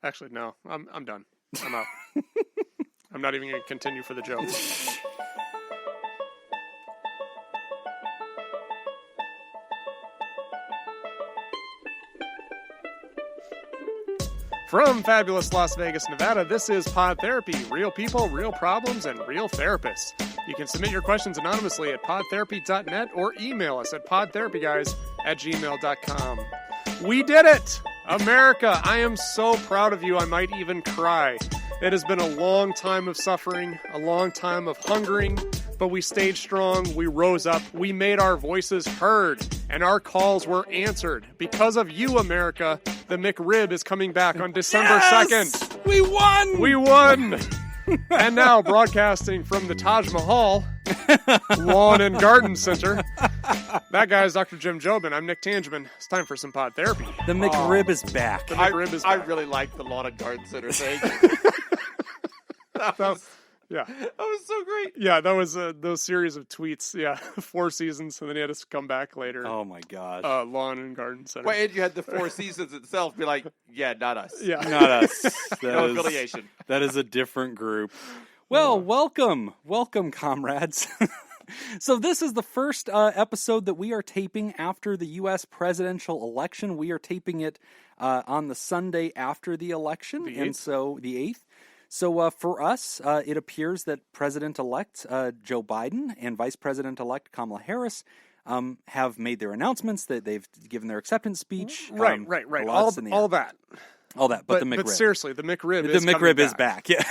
Actually, no. I'm done. I'm out. I'm not even going to continue for the joke. From fabulous Las Vegas, Nevada, this is Pod Therapy. Real people, real problems, and real therapists. You can submit your questions anonymously at podtherapy.net or email us at podtherapyguys@gmail.com. We did it! America, I am so proud of you, I might even cry. It has been a long time of suffering, a long time of hungering, but we stayed strong, we rose up, we made our voices heard, and our calls were answered. Because of you, America, the McRib is coming back on December 2nd. We won! We won! And now, broadcasting from the Taj Mahal Lawn and Garden Center, that guy is Dr. Jim Jobin. I'm Nick Tangeman. It's time for some Pod Therapy. The McRib is back. The McRib is back. I really like the Lawn and Garden Center thing. Yeah. That was so great. Yeah, that was those series of tweets. Yeah, 4 seasons, and then he had to come back later. Oh, my gosh. Lawn and Garden Center. Wait, and you had the 4 seasons itself be like, yeah, not us. Yeah. Not us. No affiliation. That is a different group. Well, welcome, comrades. So this is the first episode that we are taping after the U.S. presidential election. We are taping it on the Sunday after the election, the 8th. So for us, it appears that President-elect Joe Biden and Vice President-elect Kamala Harris have made their announcements, that they've given their acceptance speech. Right. All that. But the McRib. But seriously, the McRib is back. Yeah.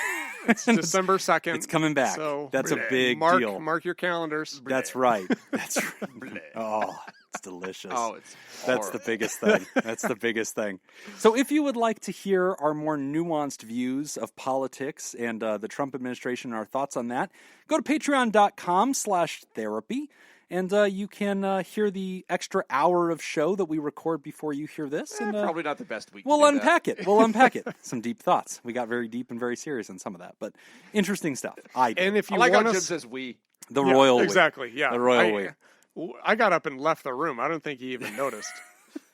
It's December 2nd. It's coming back. So that's a big deal. Mark your calendars. That's right. That's right. Oh, it's delicious. Oh, it's That's the biggest thing. That's the biggest thing. So if you would like to hear our more nuanced views of politics and the Trump administration and our thoughts on that, go to patreon.com/therapy. And you can hear the extra hour of show that we record before you hear this. And, probably not the best week. We'll unpack it. We'll unpack it. Some deep thoughts. We got very deep and very serious on some of that, but interesting stuff. And if you I like how want Jim says we. The royal exactly. Yeah, the royal we. I got up and left the room. I don't think he even noticed.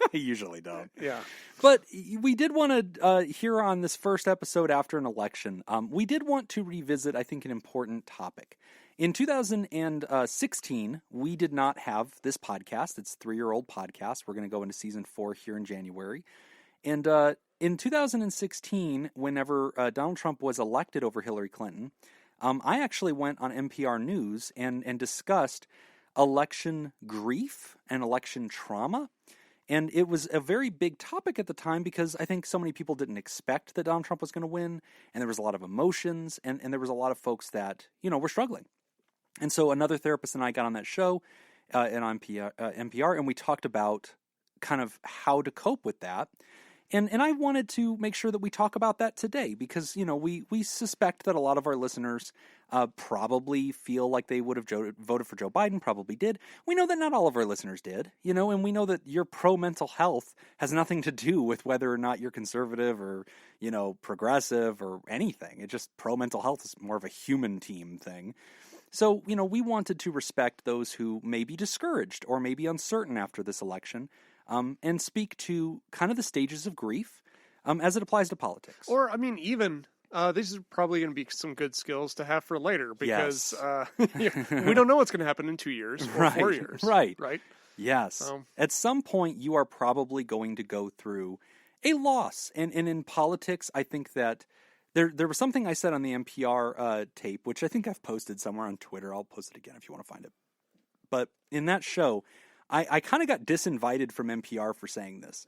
I usually don't. Yeah. But we did want to hear on this first episode after an election. We did want to revisit, I think, an important topic. In 2016, we did not have this podcast. It's a 3-year-old podcast. We're going to go into season 4 here in January. And in 2016, whenever Donald Trump was elected over Hillary Clinton, I actually went on NPR News and discussed election grief and election trauma. And it was a very big topic at the time because I think so many people didn't expect that Donald Trump was going to win. And there was a lot of emotions and there was a lot of folks that, were struggling. And so another therapist and I got on that show and on NPR, and we talked about kind of how to cope with that. And I wanted to make sure that we talk about that today because, we suspect that a lot of our listeners probably feel like they would have voted for Joe Biden, probably did. We know that not all of our listeners did, and we know that your pro-mental health has nothing to do with whether or not you're conservative or, progressive or anything. It's just pro-mental health is more of a human team thing. So, we wanted to respect those who may be discouraged or may be uncertain after this election and speak to kind of the stages of grief as it applies to politics. Or, even, these are probably going to be some good skills to have for later because we don't know what's going to happen in 2 years or 4 years. Right. Yes. At some point, you are probably going to go through a loss. And in politics, I think that There was something I said on the NPR tape, which I think I've posted somewhere on Twitter. I'll post it again if you want to find it. But in that show, I kind of got disinvited from NPR for saying this.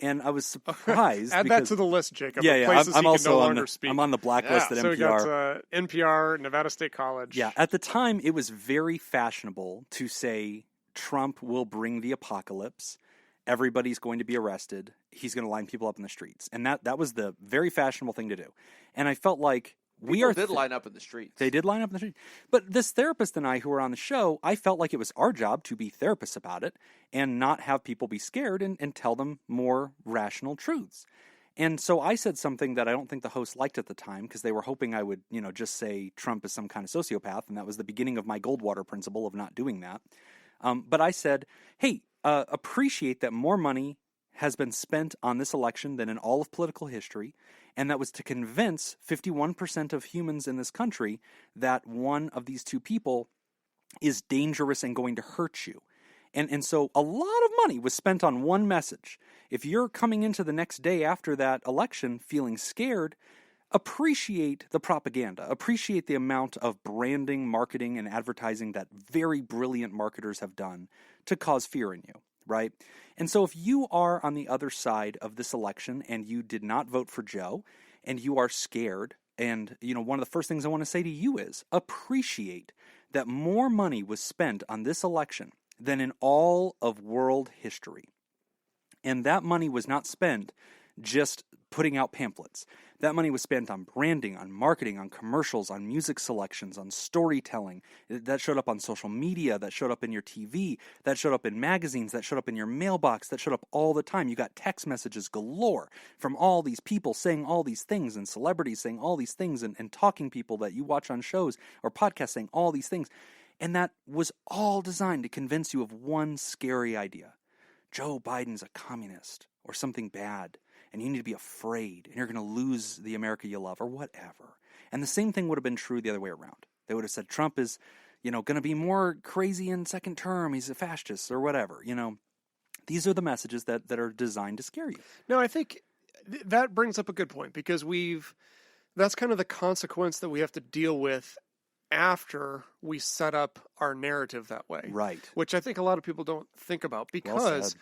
And I was surprised. Add that to the list, Jacob. Yeah. I'm also on the blacklist at NPR. So we got NPR, Nevada State College. Yeah. At the time, it was very fashionable to say Trump will bring the apocalypse. Everybody's going to be arrested. He's going to line people up in the streets. And that was the very fashionable thing to do. And I felt like People did line up in the streets. They did line up in the streets. But this therapist and I who were on the show, I felt like it was our job to be therapists about it and not have people be scared and tell them more rational truths. And so I said something that I don't think the host liked at the time because they were hoping I would, just say Trump is some kind of sociopath. And that was the beginning of my Goldwater principle of not doing that. But I said, hey, appreciate that more money has been spent on this election than in all of political history, and that was to convince 51% of humans in this country that one of these two people is dangerous and going to hurt you. And so a lot of money was spent on one message. If you're coming into the next day after that election feeling scared, appreciate the propaganda. Appreciate the amount of branding, marketing, and advertising that very brilliant marketers have done to cause fear in you, right? And so if you are on the other side of this election and you did not vote for Joe and you are scared, and one of the first things I want to say to you is appreciate that more money was spent on this election than in all of world history. And that money was not spent just putting out pamphlets. That money was spent on branding, on marketing, on commercials, on music selections, on storytelling. That showed up on social media, that showed up in your TV, that showed up in magazines, that showed up in your mailbox, that showed up all the time. You got text messages galore from all these people saying all these things, and celebrities saying all these things, and talking people that you watch on shows or podcasts saying all these things. And that was all designed to convince you of one scary idea. Joe Biden's a communist or something bad, and you need to be afraid, and you're going to lose the America you love or whatever. And the same thing would have been true the other way around. They would have said Trump is, going to be more crazy in second term. He's a fascist or whatever. These are the messages that are designed to scare you. No, I think that brings up a good point, because that's kind of the consequence that we have to deal with after we set up our narrative that way. Right. Which I think a lot of people don't think about, because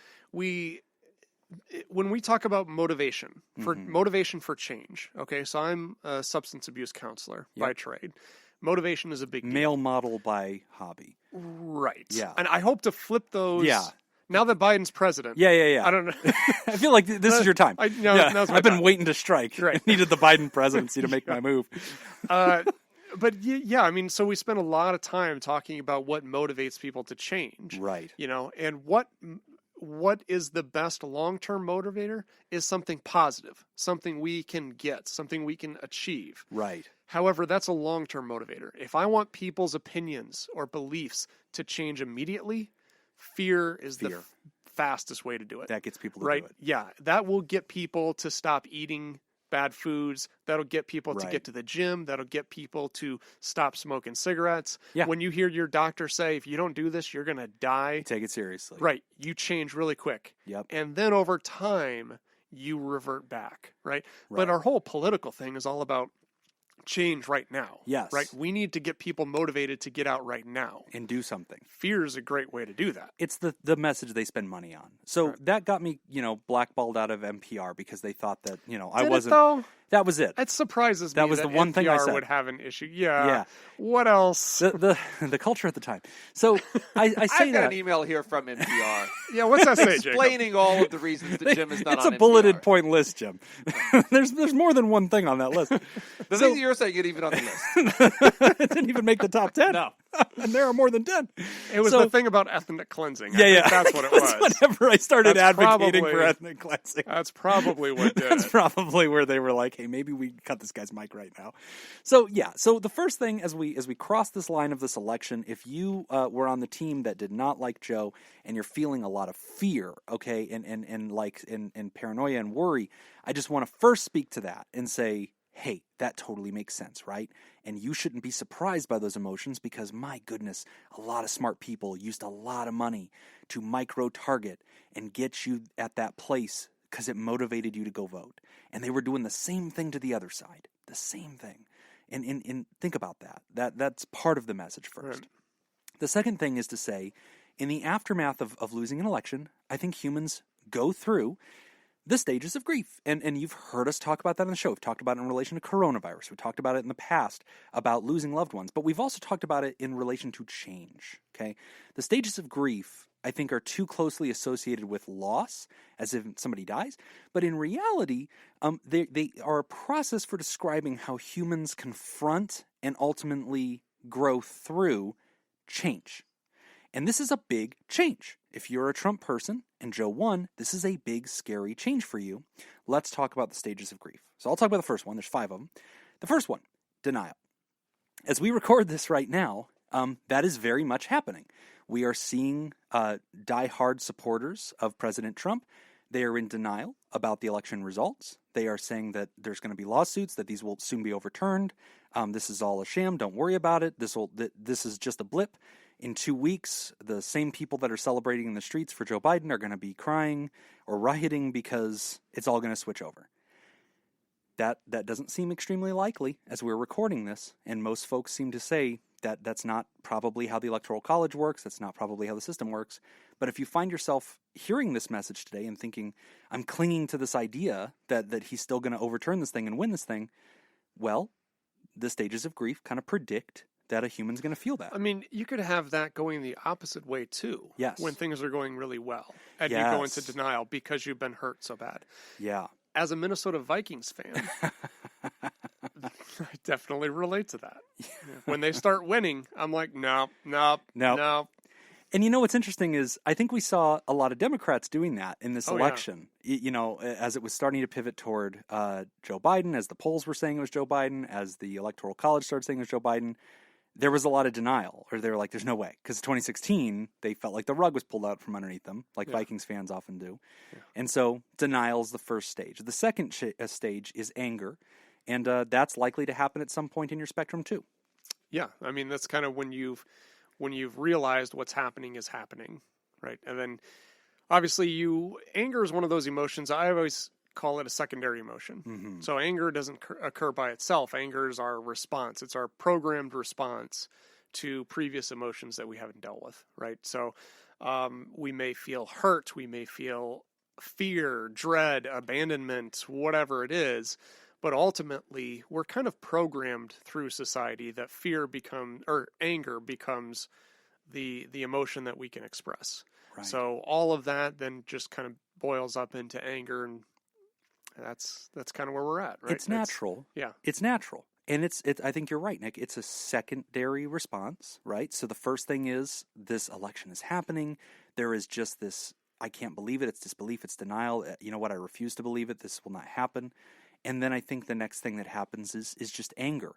when we talk about motivation for change, okay, so I'm a substance abuse counselor by trade. Motivation is a big deal. Male model by hobby. Right. Yeah. And I hope to flip those. Yeah. Now that Biden's president. Yeah. I don't know. I feel like this is your time. I've been waiting to strike. Right. I needed the Biden presidency to make my move. But yeah, I mean, so we spend a lot of time talking about what motivates people to change. Right. And what is the best long-term motivator is something positive, something we can get, something we can achieve. Right. However, that's a long-term motivator. If I want people's opinions or beliefs to change immediately, fear is the fastest way to do it. That gets people to do it. Yeah, that will get people to stop eating bad foods. That'll get people to get to the gym. That'll get people to stop smoking cigarettes. Yeah. When you hear your doctor say, if you don't do this, you're going to die. Take it seriously. Right. You change really quick. Yep. And then over time, you revert back. Right. But our whole political thing is all about change right now. Yes. Right. We need to get people motivated to get out right now. And do something. Fear is a great way to do that. It's the message they spend money on. So that got me, blackballed out of NPR because they thought that, I wasn't. Though? That was it. It surprises me that was the one NPR thing I said would have an issue. Yeah. What else? The culture at the time. So I say I've got that. an email here from NPR. Yeah, what's that say, Jacob? Explaining all of the reasons that Jim is not It's on a bulleted NPR. point list, Jim. There's more than one thing on that list. The thing that you're saying isn't even on the list. It didn't even make the top 10. No. And there are more than 10. It was the thing about ethnic cleansing. I Yeah. think that's what it was. Whenever I started That's advocating probably- for ethnic cleansing. That's probably what did That's it. probably where they were like, hey, maybe we cut this guy's mic right now. So the first thing as we cross this line of this election, if you were on the team that did not like Joe and you're feeling a lot of fear, okay, and paranoia and worry, I just want to first speak to that and say, hey, that totally makes sense, right? And you shouldn't be surprised by those emotions because, my goodness, a lot of smart people used a lot of money to micro-target and get you at that place because it motivated you to go vote. And they were doing the same thing to the other side. The same thing. And think about that. That's part of the message first. Right. The second thing is to say, in the aftermath of losing an election, I think humans go through the stages of grief. And you've heard us talk about that on the show. We've talked about it in relation to coronavirus. We've talked about it in the past about losing loved ones. But we've also talked about it in relation to change. Okay? The stages of grief, I think, are too closely associated with loss, as if somebody dies. But in reality, they are a process for describing how humans confront and ultimately grow through change. And this is a big change. If you're a Trump person and Joe won, this is a big, scary change for you. Let's talk about the stages of grief. So I'll talk about the first one. There's 5 of them. The first one, denial. As we record this right now, that is very much happening. We are seeing diehard supporters of President Trump They are in denial about the election results. They are saying that there's going to be lawsuits, that these will soon be overturned. This is all a sham. Don't worry about it. This is just a blip. In 2 weeks, the same people that are celebrating in the streets for Joe Biden are going to be crying or rioting because it's all going to switch over. That doesn't seem extremely likely as we're recording this, and most folks seem to say that that's not probably how the Electoral College works, that's not probably how the system works. But if you find yourself hearing this message today and thinking, I'm clinging to this idea that he's still going to overturn this thing and win this thing, well, the stages of grief kind of predict that a human's going to feel that. I mean, you could have that going the opposite way, too. Yes. When things are going really well, and Yes. you go into denial because you've been hurt so bad. Yeah. As a Minnesota Vikings fan, I definitely relate to that. When they start winning, I'm like, no. And you know what's interesting is I think we saw a lot of Democrats doing that in this Oh, election. You know, as it was starting to pivot toward Joe Biden, as the polls were saying it was Joe Biden, as the Electoral College started saying it was Joe Biden, there was a lot of denial, or they were like, there's no way. Because 2016, they felt like the rug was pulled out from underneath them, like Vikings fans often do. Yeah. And so denial is the first stage. The second stage is anger, and that's likely to happen at some point in your spectrum too. Yeah, I mean, that's kind of when you've realized what's happening is happening, right? And then, obviously, anger is one of those emotions. I always call it a secondary emotion. Mm-hmm. So anger doesn't occur by itself. Anger is our response. It's our programmed response to previous emotions that we haven't dealt with, right? So we may feel hurt. We may feel fear, dread, abandonment, whatever it is. But ultimately, we're kind of programmed through society that anger becomes the emotion that we can express. Right. So all of that then just kind of boils up into anger, and that's kind of where we're at, right? It's natural. It's natural. And I think you're right, Nick. It's a secondary response, right? So the first thing is this election is happening. There is just this, I can't believe it. It's disbelief. It's denial. You know what? I refuse to believe it. This will not happen. And then I think the next thing that happens is just anger.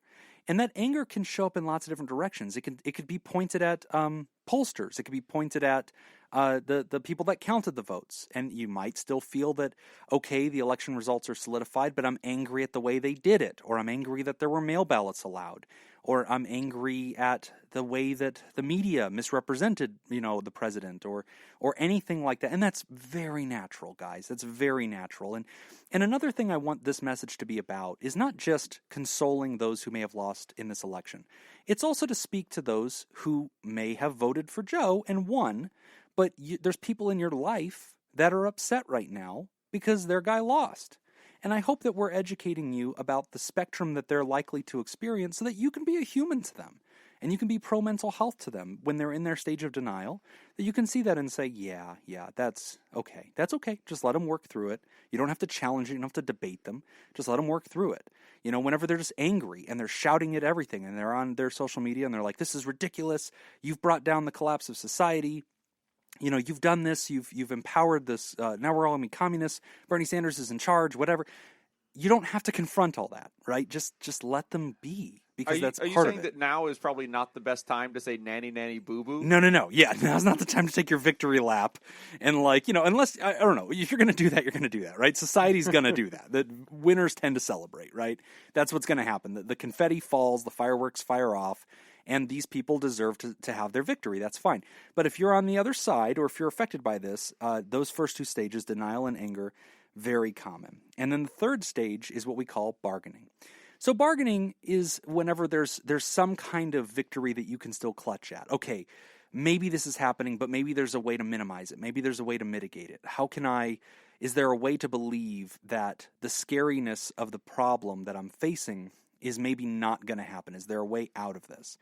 And that anger can show up in lots of different directions. It could be pointed at pollsters. It could be pointed at the people that counted the votes. And you might still feel that, okay, the election results are solidified, but I'm angry at the way they did it. Or I'm angry that there were mail ballots allowed. Or I'm angry at the way that the media misrepresented, the president or anything like that. And that's very natural, guys. That's very natural. And another thing I want this message to be about is not just consoling those who may have lost in this election. It's also to speak to those who may have voted for Joe and won, but there's people in your life that are upset right now because their guy lost. And I hope that we're educating you about the spectrum that they're likely to experience so that you can be a human to them and you can be pro-mental health to them when they're in their stage of denial, that you can see that and say, yeah, that's okay. That's okay. Just let them work through it. You don't have to challenge it. You don't have to debate them. Just let them work through it. Whenever they're just angry and they're shouting at everything and they're on their social media and they're like, this is ridiculous. You've brought down the collapse of society. You've done this, you've empowered this, now we're all going to be communists, Bernie Sanders is in charge, whatever. You don't have to confront all that, right? Just let them be, because that's part of it. Are you saying that now is probably not the best time to say nanny, nanny, boo-boo? No. Yeah, now's not the time to take your victory lap. And unless, I don't know, if you're going to do that, you're going to do that, right? Society's going to do that. The winners tend to celebrate, right? That's what's going to happen. The confetti falls, the fireworks fire off, and these people deserve to have their victory. That's fine. But if you're on the other side, or if you're affected by this, those first two stages, denial and anger, very common. And then the third stage is what we call bargaining. So bargaining is whenever there's some kind of victory that you can still clutch at. Okay, maybe this is happening, but maybe there's a way to minimize it. Maybe there's a way to mitigate it. Is there a way to believe that the scariness of the problem that I'm facing is maybe not going to happen? Is there a way out of this?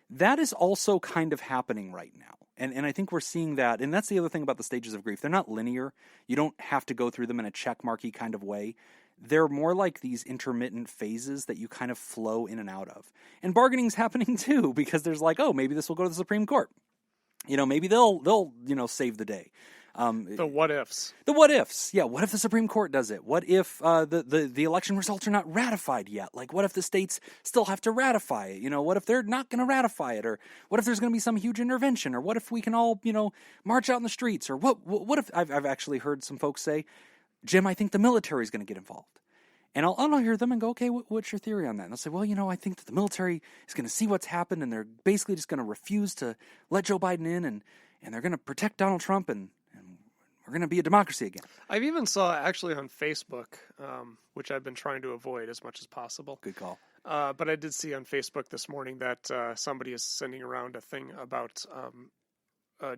That is also kind of happening right now. And I think we're seeing that. And that's the other thing about the stages of grief. They're not linear. You don't have to go through them in a checkmarky kind of way. They're more like these intermittent phases that you kind of flow in and out of. And bargaining's happening too, because there's like, oh, maybe this will go to the Supreme Court. Maybe they'll save the day. The what ifs. The what ifs. Yeah, what if the Supreme Court does it? What if the election results are not ratified yet? Like, what if the states still have to ratify it? You know, what if they're not going to ratify it? Or what if there's going to be some huge intervention? Or what if we can all, march out in the streets? Or what if I've actually heard some folks say, Jim, I think the military is going to get involved. And I'll hear them and go, okay, what's your theory on that? And they'll say, well, I think that the military is going to see what's happened, and they're basically just going to refuse to let Joe Biden in, and they're going to protect Donald Trump, and we're going to be a democracy again. I've even saw actually on Facebook, which I've been trying to avoid as much as possible. Good call. But I did see on Facebook this morning that somebody is sending around a thing about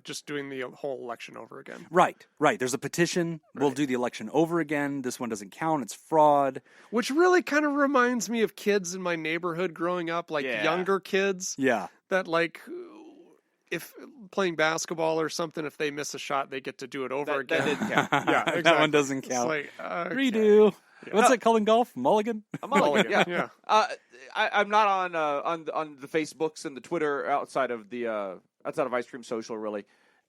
just doing the whole election over again. Right. There's a petition. Right. We'll do the election over again. This one doesn't count. It's fraud. Which really kind of reminds me of kids in my neighborhood growing up, younger kids. Yeah. That if playing basketball or something, if they miss a shot, they get to do it over again. That didn't count. Yeah, exactly. That one doesn't count. It's okay. Redo. Yeah. What's that called in golf? Mulligan? A mulligan, yeah. I'm not on the Facebooks and the Twitter outside of Ice Cream Social, really.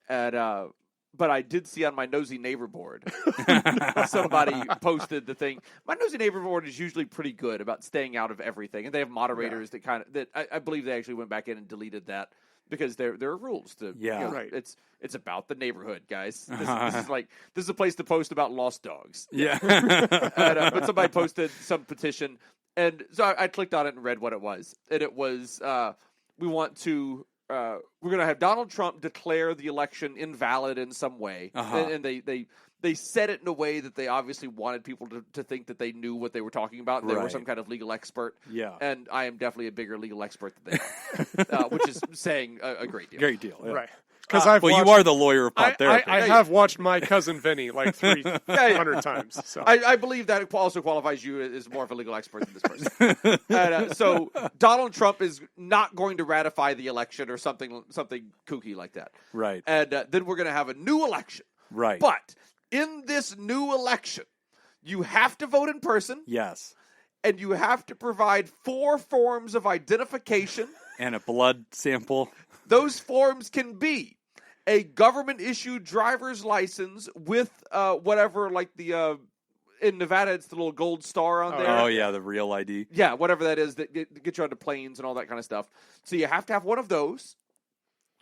And but I did see on my nosy neighbor board somebody posted the thing. My nosy neighbor board is usually pretty good about staying out of everything, and they have moderators that I believe they actually went back in and deleted that because there are rules to right. It's about the neighborhood, guys. This is a place to post about lost dogs. Yeah. But somebody posted some petition, and so I clicked on it and read what it was, and it was we want to. We're going to have Donald Trump declare the election invalid in some way, and they said it in a way that they obviously wanted people to think that they knew what they were talking about, and they were some kind of legal expert. Yeah, and I am definitely a bigger legal expert than they are, which is saying a great deal. Great deal, yeah. Right? Because you are the lawyer of pod therapy. I have watched My Cousin Vinny 300 times. So I believe that also qualifies you as more of a legal expert than this person. And, so Donald Trump is not going to ratify the election or something kooky like that. Right. And then we're going to have a new election. Right. But in this new election, you have to vote in person. Yes. And you have to provide 4 forms of identification. And a blood sample. Those forms can be a government-issued driver's license with whatever, in Nevada, it's the little gold star on there. Oh, yeah, the real ID. Yeah, whatever that is that get you onto planes and all that kind of stuff. So you have to have one of those.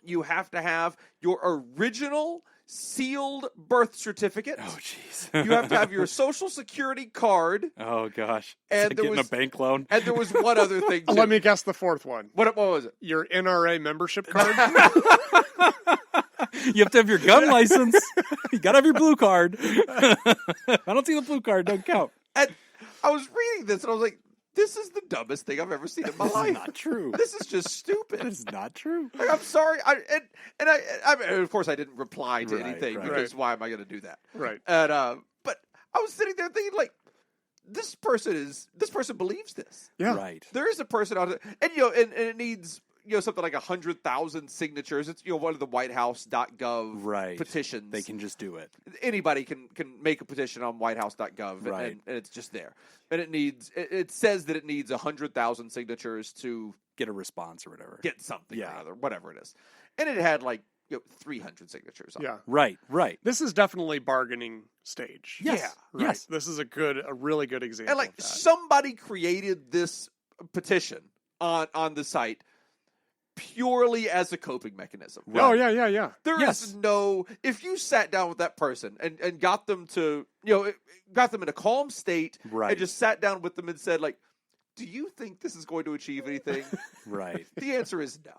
You have to have your original sealed birth certificate. Oh, jeez. You have to have your Social Security card. Oh, gosh. And getting a bank loan. And there was one other thing, too. Let me guess the fourth one. What was it? Your NRA membership card? You have to have your gun license. You got to have your blue card. I don't see the blue card. Don't count. And I was reading this, and I was like, this is the dumbest thing I've ever seen in my life. This is not true. This is just stupid. This is not true. I'm sorry. I of course, I didn't reply to anything because why am I going to do that? Right. And but I was sitting there thinking, this person believes this. Yeah. Right. There is a person out there, and and it needs something like 100,000 signatures. It's one of the WhiteHouse.gov petitions. They can just do it. Anybody can make a petition on WhiteHouse.gov, and it's just there. And it says that it needs 100,000 signatures to get a response or whatever. Get something or other, whatever it is. And it had 300 signatures on it. Right. This is definitely bargaining stage. Yes. Yeah. Right. Yes. This is a really good example And of that. somebody created this petition on the site purely as a coping mechanism. Right. Oh, yeah. There is no... If you sat down with that person and got them to... got them in a calm state and just sat down with them and said, do you think this is going to achieve anything? Right. The answer is no.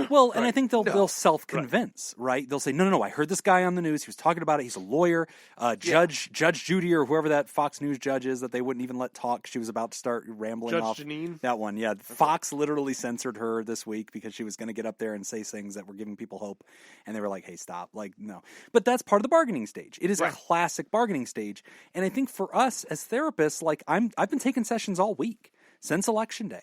Well, and I think they'll self-convince, right? They'll say, no, I heard this guy on the news. He was talking about it. He's a lawyer. Judge Judy or whoever that Fox News judge is that they wouldn't even let talk. She was about to start rambling off. Judge Janine? That one, yeah. Fox literally censored her this week because she was going to get up there and say things that were giving people hope. And they were like, hey, stop. No. But that's part of the bargaining stage. It is a classic bargaining stage. And I think for us as therapists, I've been taking sessions all week since Election Day.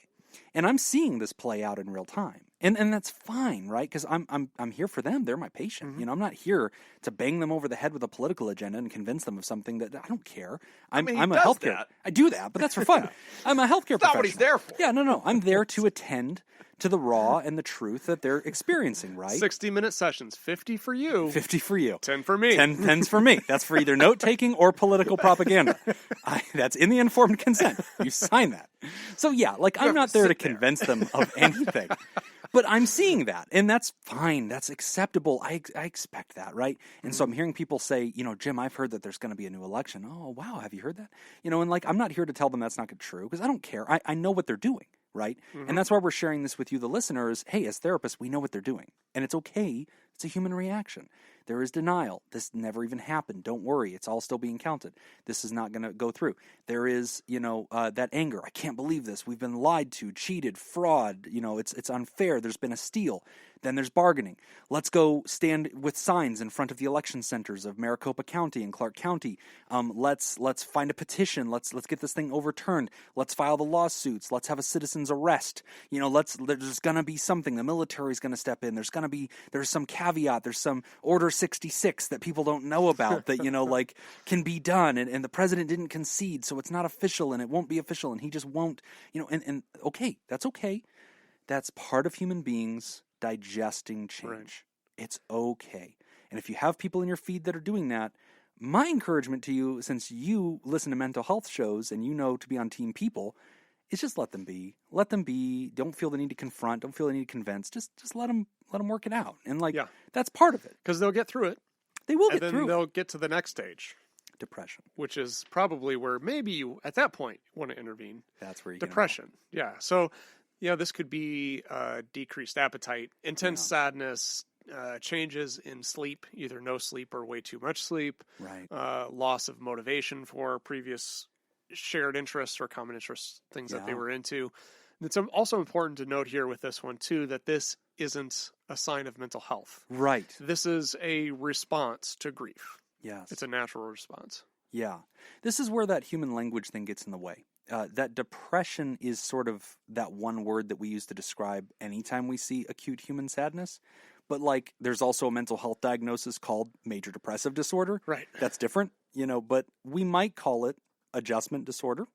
And I'm seeing this play out in real time. And that's fine, right? Because I'm here for them. They're my patient. Mm-hmm. You know, I'm not here to bang them over the head with a political agenda and convince them of something that I don't care. I'm a healthcare. that. I do that, but that's for fun. I'm a healthcare professional. Not what he's there for. Yeah, no. I'm there to attend to the raw and the truth that they're experiencing, right? 60-minute sessions, 50 for you, 50 for you. 10 for me. 10 pens for me. That's for either note-taking or political propaganda. That's in the informed consent. You sign that. So yeah, like I'm not there to convince them of anything. But I'm seeing that, and that's fine. That's acceptable. I expect that, right? And so I'm hearing people say, you know, Jim, I've heard that there's going to be a new election. Oh, wow, have you heard that? You know, and like I'm not here to tell them that's not true because I don't care. I know what they're doing, right? And that's why we're sharing this with you, the listeners. Hey, as therapists, we know what they're doing, and it's okay. It's a human reaction. There is denial. This never even happened. Don't worry. It's all still being counted. This is not going to go through. There is, you know, that anger. I can't believe this. We've been lied to, cheated, fraud. You know, it's unfair. There's been a steal. Then there's bargaining. Let's go stand with signs in front of the election centers of Maricopa County and Clark County. Let's find a petition. Let's get this thing overturned. Let's file the lawsuits. Let's have a citizen's arrest. You know, there's going to be something. The military's going to step in. There's some caveat. There's some Order 66 that people don't know about that, you know, like can be done. And the president didn't concede, so it's not official and it won't be official and he just won't, you know, and okay, that's okay. That's part of human beings digesting change. Right. It's okay. And if you have people in your feed that are doing that, my encouragement to you, since you listen to mental health shows and you know to be on team people, is just let them be. Let them be. Don't feel the need to confront. Don't feel the need to convince. Just let them work it out. And like that's part of it. Because they'll get through it. They will get through it. And then they'll get to the next stage. Depression. Which is probably where maybe you, at that point, want to intervene. That's where you Depression. Yeah. So, yeah, this could be decreased appetite, intense sadness, changes in sleep, either no sleep or way too much sleep. Right. Loss of motivation for previous shared interests or common interests, things that they were into. It's also important to note here with this one, too, that this isn't a sign of mental health. Right. This is a response to grief. Yes. It's a natural response. Yeah. This is where that human language thing gets in the way. That depression is sort of that one word that we use to describe anytime we see acute human sadness. But like, there's also a mental health diagnosis called major depressive disorder. Right. That's different, you know, but we might call it adjustment disorder,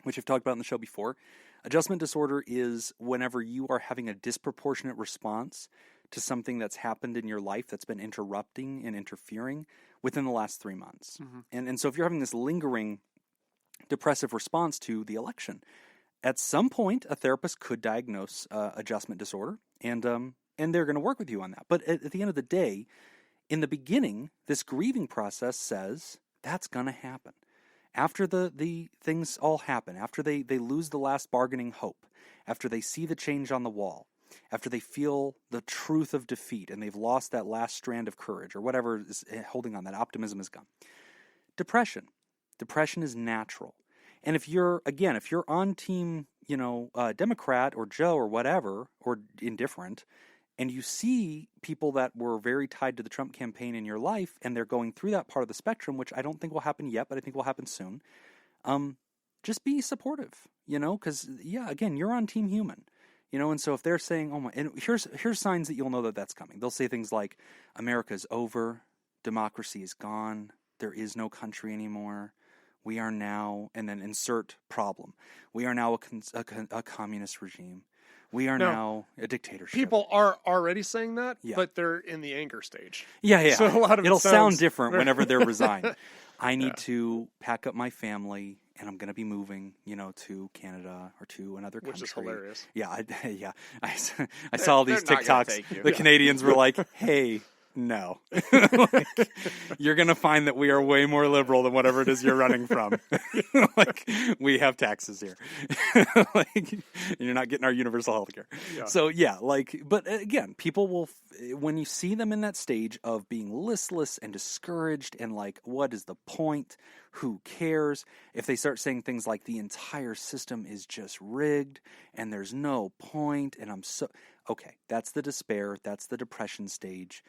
which we've talked about in the show before. Adjustment disorder is whenever you are having a disproportionate response to something that's happened in your life that's been interrupting and interfering within the last 3 months. Mm-hmm. And so if you're having this lingering depressive response to the election, at some point a therapist could diagnose adjustment disorder, and they're going to work with you on that. But at the end of the day, in the beginning, this grieving process says that's going to happen. After the things all happen, after they lose the last bargaining hope, after they see the change on the wall, after they feel the truth of defeat and they've lost that last strand of courage or whatever is holding on, that optimism is gone. Depression is natural. And if you're on team, you know, Democrat or Joe or whatever, or indifferent, and you see people that were very tied to the Trump campaign in your life, and they're going through that part of the spectrum, which I don't think will happen yet, but I think will happen soon, just be supportive, you know, because, yeah, again, you're on team human, you know, and so if they're saying, oh my, and here's signs that you'll know that that's coming. They'll say things like, America's over, democracy is gone, there is no country anymore, we are now, and then insert problem, we are now a communist regime. We are now a dictatorship. People are already saying that, yeah. But they're in the anger stage. Yeah. So a lot of it'll sound different whenever they're resigned. I need to pack up my family, and I'm going to be moving, you know, to Canada or to another country. Which is hilarious. Yeah, I saw all these TikToks. The Canadians were like, "Hey, no, like, you're going to find that we are way more liberal than whatever it is you're running from. Like, we have taxes here. Like, you're not getting our universal health care. Yeah. So, yeah, like, but again, people will, when you see them in that stage of being listless and discouraged and like, what is the point? Who cares? If they start saying things like the entire system is just rigged and there's no point and okay, that's the despair. That's the depression stage.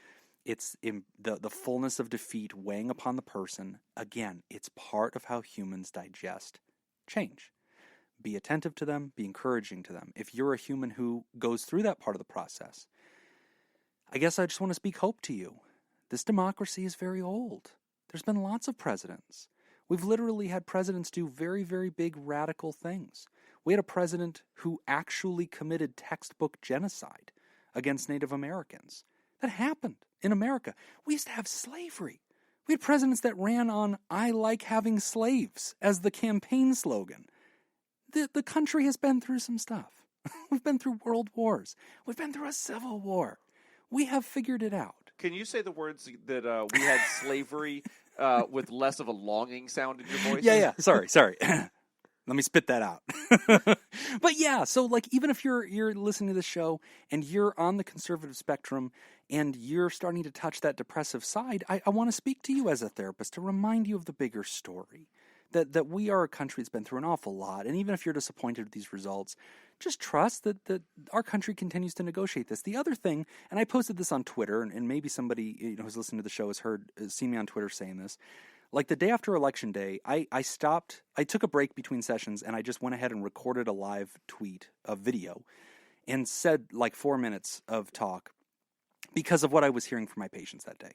It's in the fullness of defeat weighing upon the person. Again, it's part of how humans digest change. be attentive to them, be encouraging to them. If you're a human who goes through that part of the process, I guess I just want to speak hope to you. This democracy is very old. There's been lots of presidents. We've literally had presidents do very, very big radical things. We had a president who actually committed textbook genocide against Native Americans. That happened in America. We used to have slavery. We had presidents that ran on "I like having slaves" as the campaign slogan. The country has been through some stuff. We've been through world wars. We've been through a civil war. We have figured it out. Can you say the words that we had slavery with less of a longing sound in your voice? Yeah. Sorry. Let me spit that out. But yeah, so like even if you're listening to the show and you're on the conservative spectrum and you're starting to touch that depressive side, I want to speak to you as a therapist to remind you of the bigger story. That we are a country that's been through an awful lot. And even if you're disappointed with these results, just trust that our country continues to negotiate this. The other thing, and I posted this on Twitter, and maybe somebody who's listening to the show has seen me on Twitter saying this. Like the day after Election Day, I took a break between sessions, and I just went ahead and recorded a live tweet, a video, and said like 4 minutes of talk because of what I was hearing from my patients that day.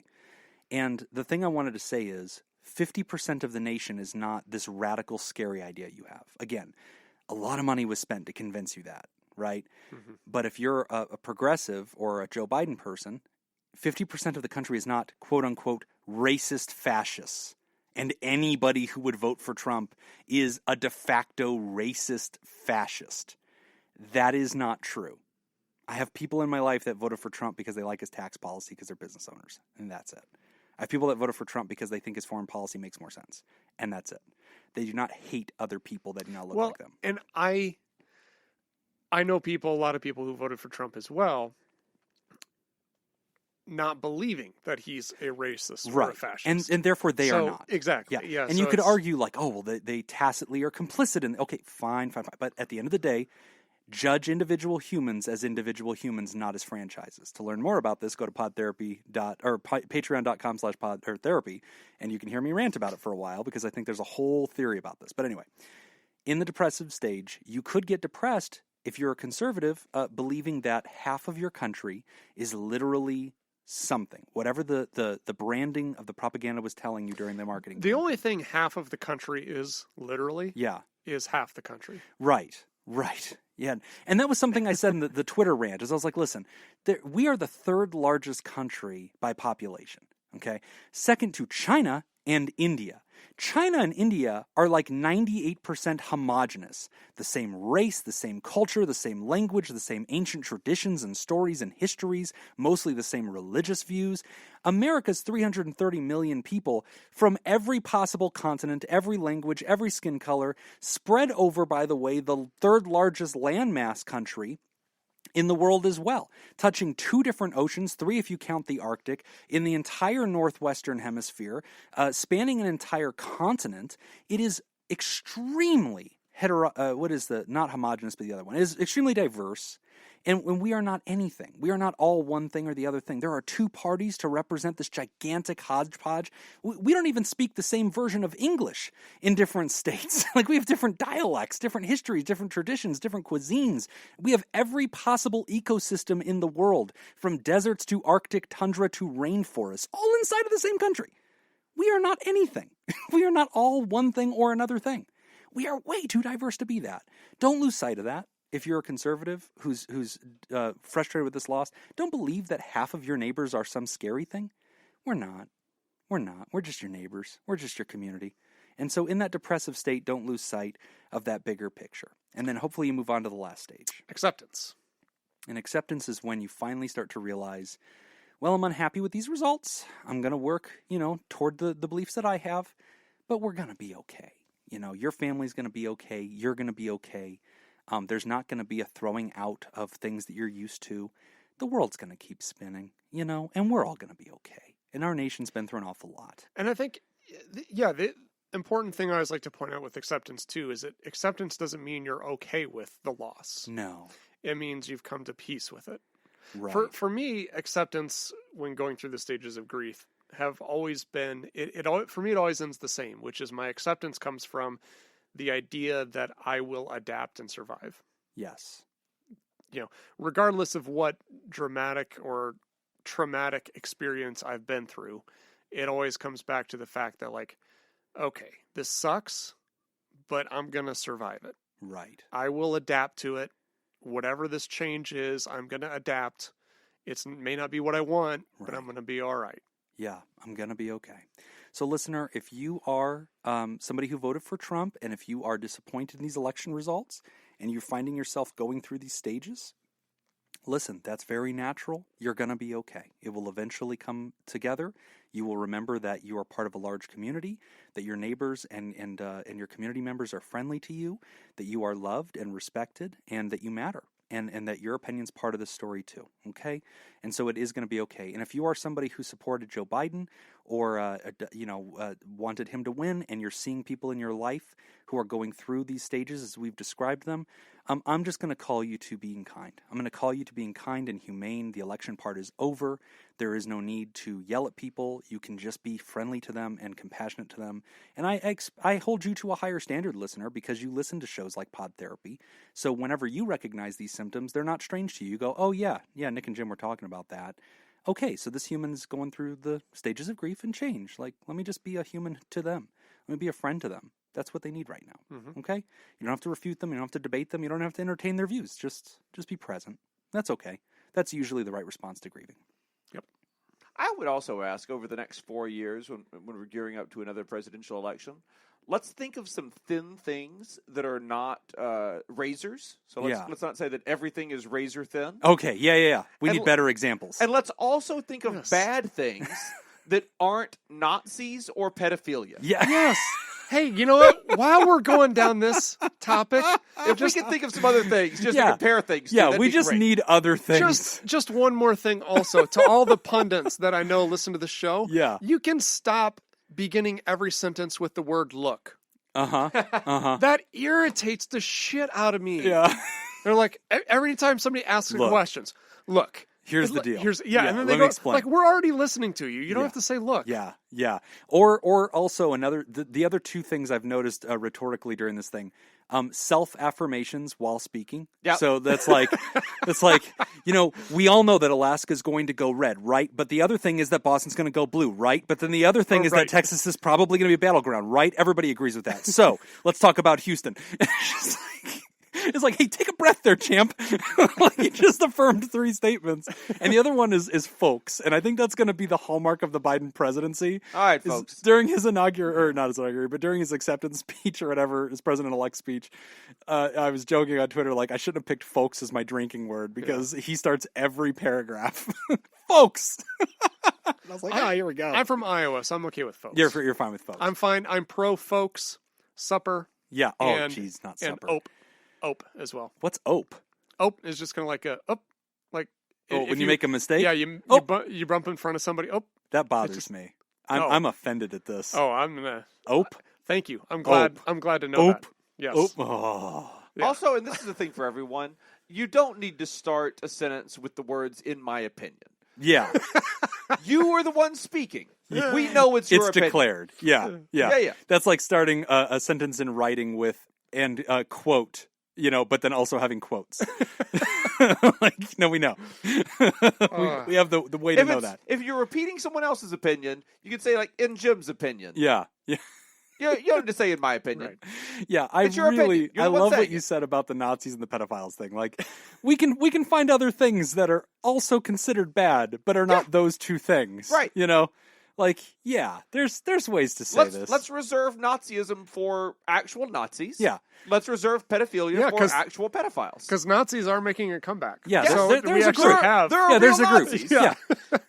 And the thing I wanted to say is 50% of the nation is not this radical, scary idea you have. Again, a lot of money was spent to convince you that, right? Mm-hmm. But if you're a progressive or a Joe Biden person, 50% of the country is not, quote-unquote, racist fascists. And anybody who would vote for Trump is a de facto racist fascist. That is not true. I have people in my life that voted for Trump because they like his tax policy because they're business owners, and that's it. I have people that voted for Trump because they think his foreign policy makes more sense, and that's it. They do not hate other people that do not look like them. And I know a lot of people who voted for Trump as well, not believing that he's a racist or a fascist. And therefore they are not. Exactly. Yeah. And so you could argue like, oh, well, they tacitly are complicit in. Okay, fine. But at the end of the day, judge individual humans as individual humans, not as franchises. To learn more about this, go to patreon.com/podtherapy, and you can hear me rant about it for a while because I think there's a whole theory about this. But anyway, in the depressive stage, you could get depressed if you're a conservative, believing that half of your country is literally something, whatever the branding of the propaganda was telling you during the marketing. The only thing half of the country is literally is half the country. Right. Yeah. And that was something I said in the Twitter rant, is I was like, listen, we are the third largest country by population, okay? Second to China and India. China and India are like 98% homogenous. The same race, the same culture, the same language, the same ancient traditions and stories and histories, mostly the same religious views. America's 330 million people from every possible continent, every language, every skin color, spread over, by the way, the third largest landmass country in the world as well, touching 2 different oceans, 3 if you count the Arctic, in the entire northwestern hemisphere, spanning an entire continent. It is extremely not homogenous, but the other one. It is extremely diverse, and when we are not anything. We are not all one thing or the other thing. There are 2 parties to represent this gigantic hodgepodge. We don't even speak the same version of English in different states. Like, we have different dialects, different histories, different traditions, different cuisines. We have every possible ecosystem in the world, from deserts to Arctic tundra to rainforests, all inside of the same country. We are not anything. We are not all one thing or another thing. We are way too diverse to be that. Don't lose sight of that. If you're a conservative who's frustrated with this loss, don't believe that half of your neighbors are some scary thing. We're not. We're just your neighbors. We're just your community. And so in that depressive state, don't lose sight of that bigger picture. And then hopefully you move on to the last stage. Acceptance. And acceptance is when you finally start to realize, well, I'm unhappy with these results. I'm going to work, toward the beliefs that I have, but we're going to be okay. Your family's going to be okay. You're going to be okay. There's not going to be a throwing out of things that you're used to. The world's going to keep spinning, and we're all going to be okay. And our nation's been through an awful lot. And I think, the important thing I always like to point out with acceptance, too, is that acceptance doesn't mean you're okay with the loss. No. It means you've come to peace with it. Right. For me, acceptance, when going through the stages of grief, have always been, for me, it always ends the same, which is my acceptance comes from the idea that I will adapt and survive. Yes. Regardless of what dramatic or traumatic experience I've been through, it always comes back to the fact that, like, okay, this sucks, but I'm going to survive it. Right. I will adapt to it. Whatever this change is, I'm going to adapt. It may not be what I want, but I'm going to be all right. Yeah, I'm going to be okay. So, listener, if you are somebody who voted for Trump, and if you are disappointed in these election results, and you're finding yourself going through these stages, listen, that's very natural. You're going to be okay. It will eventually come together. You will remember that you are part of a large community, that your neighbors and your community members are friendly to you, that you are loved and respected, and that you matter. And that your opinion's part of the story too, okay? And so it is going to be okay. And if you are somebody who supported Joe Biden or, wanted him to win, and you're seeing people in your life who are going through these stages as we've described them, I'm just going to call you to being kind. I'm going to call you to being kind and humane. The election part is over. There is no need to yell at people. You can just be friendly to them and compassionate to them. And I hold you to a higher standard, listener, because you listen to shows like Pod Therapy. So whenever you recognize these symptoms, they're not strange to you. You go, oh, yeah, Nick and Jim were talking about that. Okay, so this human's going through the stages of grief and change. Like, let me just be a human to them. Let me be a friend to them. That's what they need right now, okay? You don't have to refute them. You don't have to debate them. You don't have to entertain their views. Just be present. That's okay. That's usually the right response to grieving. Yep. I would also ask, over the next 4 years, when we're gearing up to another presidential election, let's think of some thin things that are not razors. So let's not say that everything is razor thin. Okay, yeah. We need better examples. And let's also think of bad things that aren't Nazis or pedophilia. Yeah. Yes. Hey, you know what? While we're going down this topic, if we can think of some other things, just to compare things. Yeah, we just need other things. Just one more thing also. To all the pundits that I know listen to the show, you can stop beginning every sentence with the word look. That irritates the shit out of me. Yeah. They're like, every time somebody asks questions, look. Here's the deal. And then they go, like, we're already listening to you. You don't have to say, look. Yeah. Or also the other two things I've noticed rhetorically during this thing, self-affirmations while speaking. Yeah. So that's like, we all know that Alaska's going to go red, right? But the other thing is that Boston's going to go blue, right? But then the other thing is that Texas is probably going to be a battleground, right? Everybody agrees with that. So let's talk about Houston. It's like, hey, take a breath there, champ. Like, he just affirmed 3 statements. And the other one is folks. And I think that's going to be the hallmark of the Biden presidency. All right, folks. During his not his inauguration, but during his acceptance speech or whatever, his president-elect speech, I was joking on Twitter, like, I shouldn't have picked folks as my drinking word because he starts every paragraph. Folks. And I was like, here we go. I'm from Iowa, so I'm okay with folks. You're fine with folks. I'm fine. I'm pro folks, supper. Yeah. Oh, geez, not supper. And ope as well. What's ope? Ope is just kind of like when you make a mistake? Yeah, you bump in front of somebody. Ope. That bothers me. I'm offended at this. Oh, I'm gonna ope. Thank you. I'm glad. Ope. I'm glad to know that. Yes. Ope. Oh. Yeah. Also, and this is the thing for everyone, you don't need to start a sentence with the words "in my opinion." Yeah. You are the one speaking. We know it's your opinion. Declared. Yeah. That's like starting a sentence in writing with and quote. But then also having quotes. We know. We have the way to know that. If you're repeating someone else's opinion, you could say, like, in Jim's opinion. Yeah. You don't have to say, in my opinion. Right. Yeah, I love what you said about the Nazis and the pedophiles thing. Like, we can find other things that are also considered bad, but are not those two things. Right. Like, there's ways to say this. Let's reserve Nazism for actual Nazis. Yeah. Let's reserve pedophilia for actual pedophiles. Because Nazis are making a comeback. Yeah, so there's a group. There's a group. Nazis. Yeah.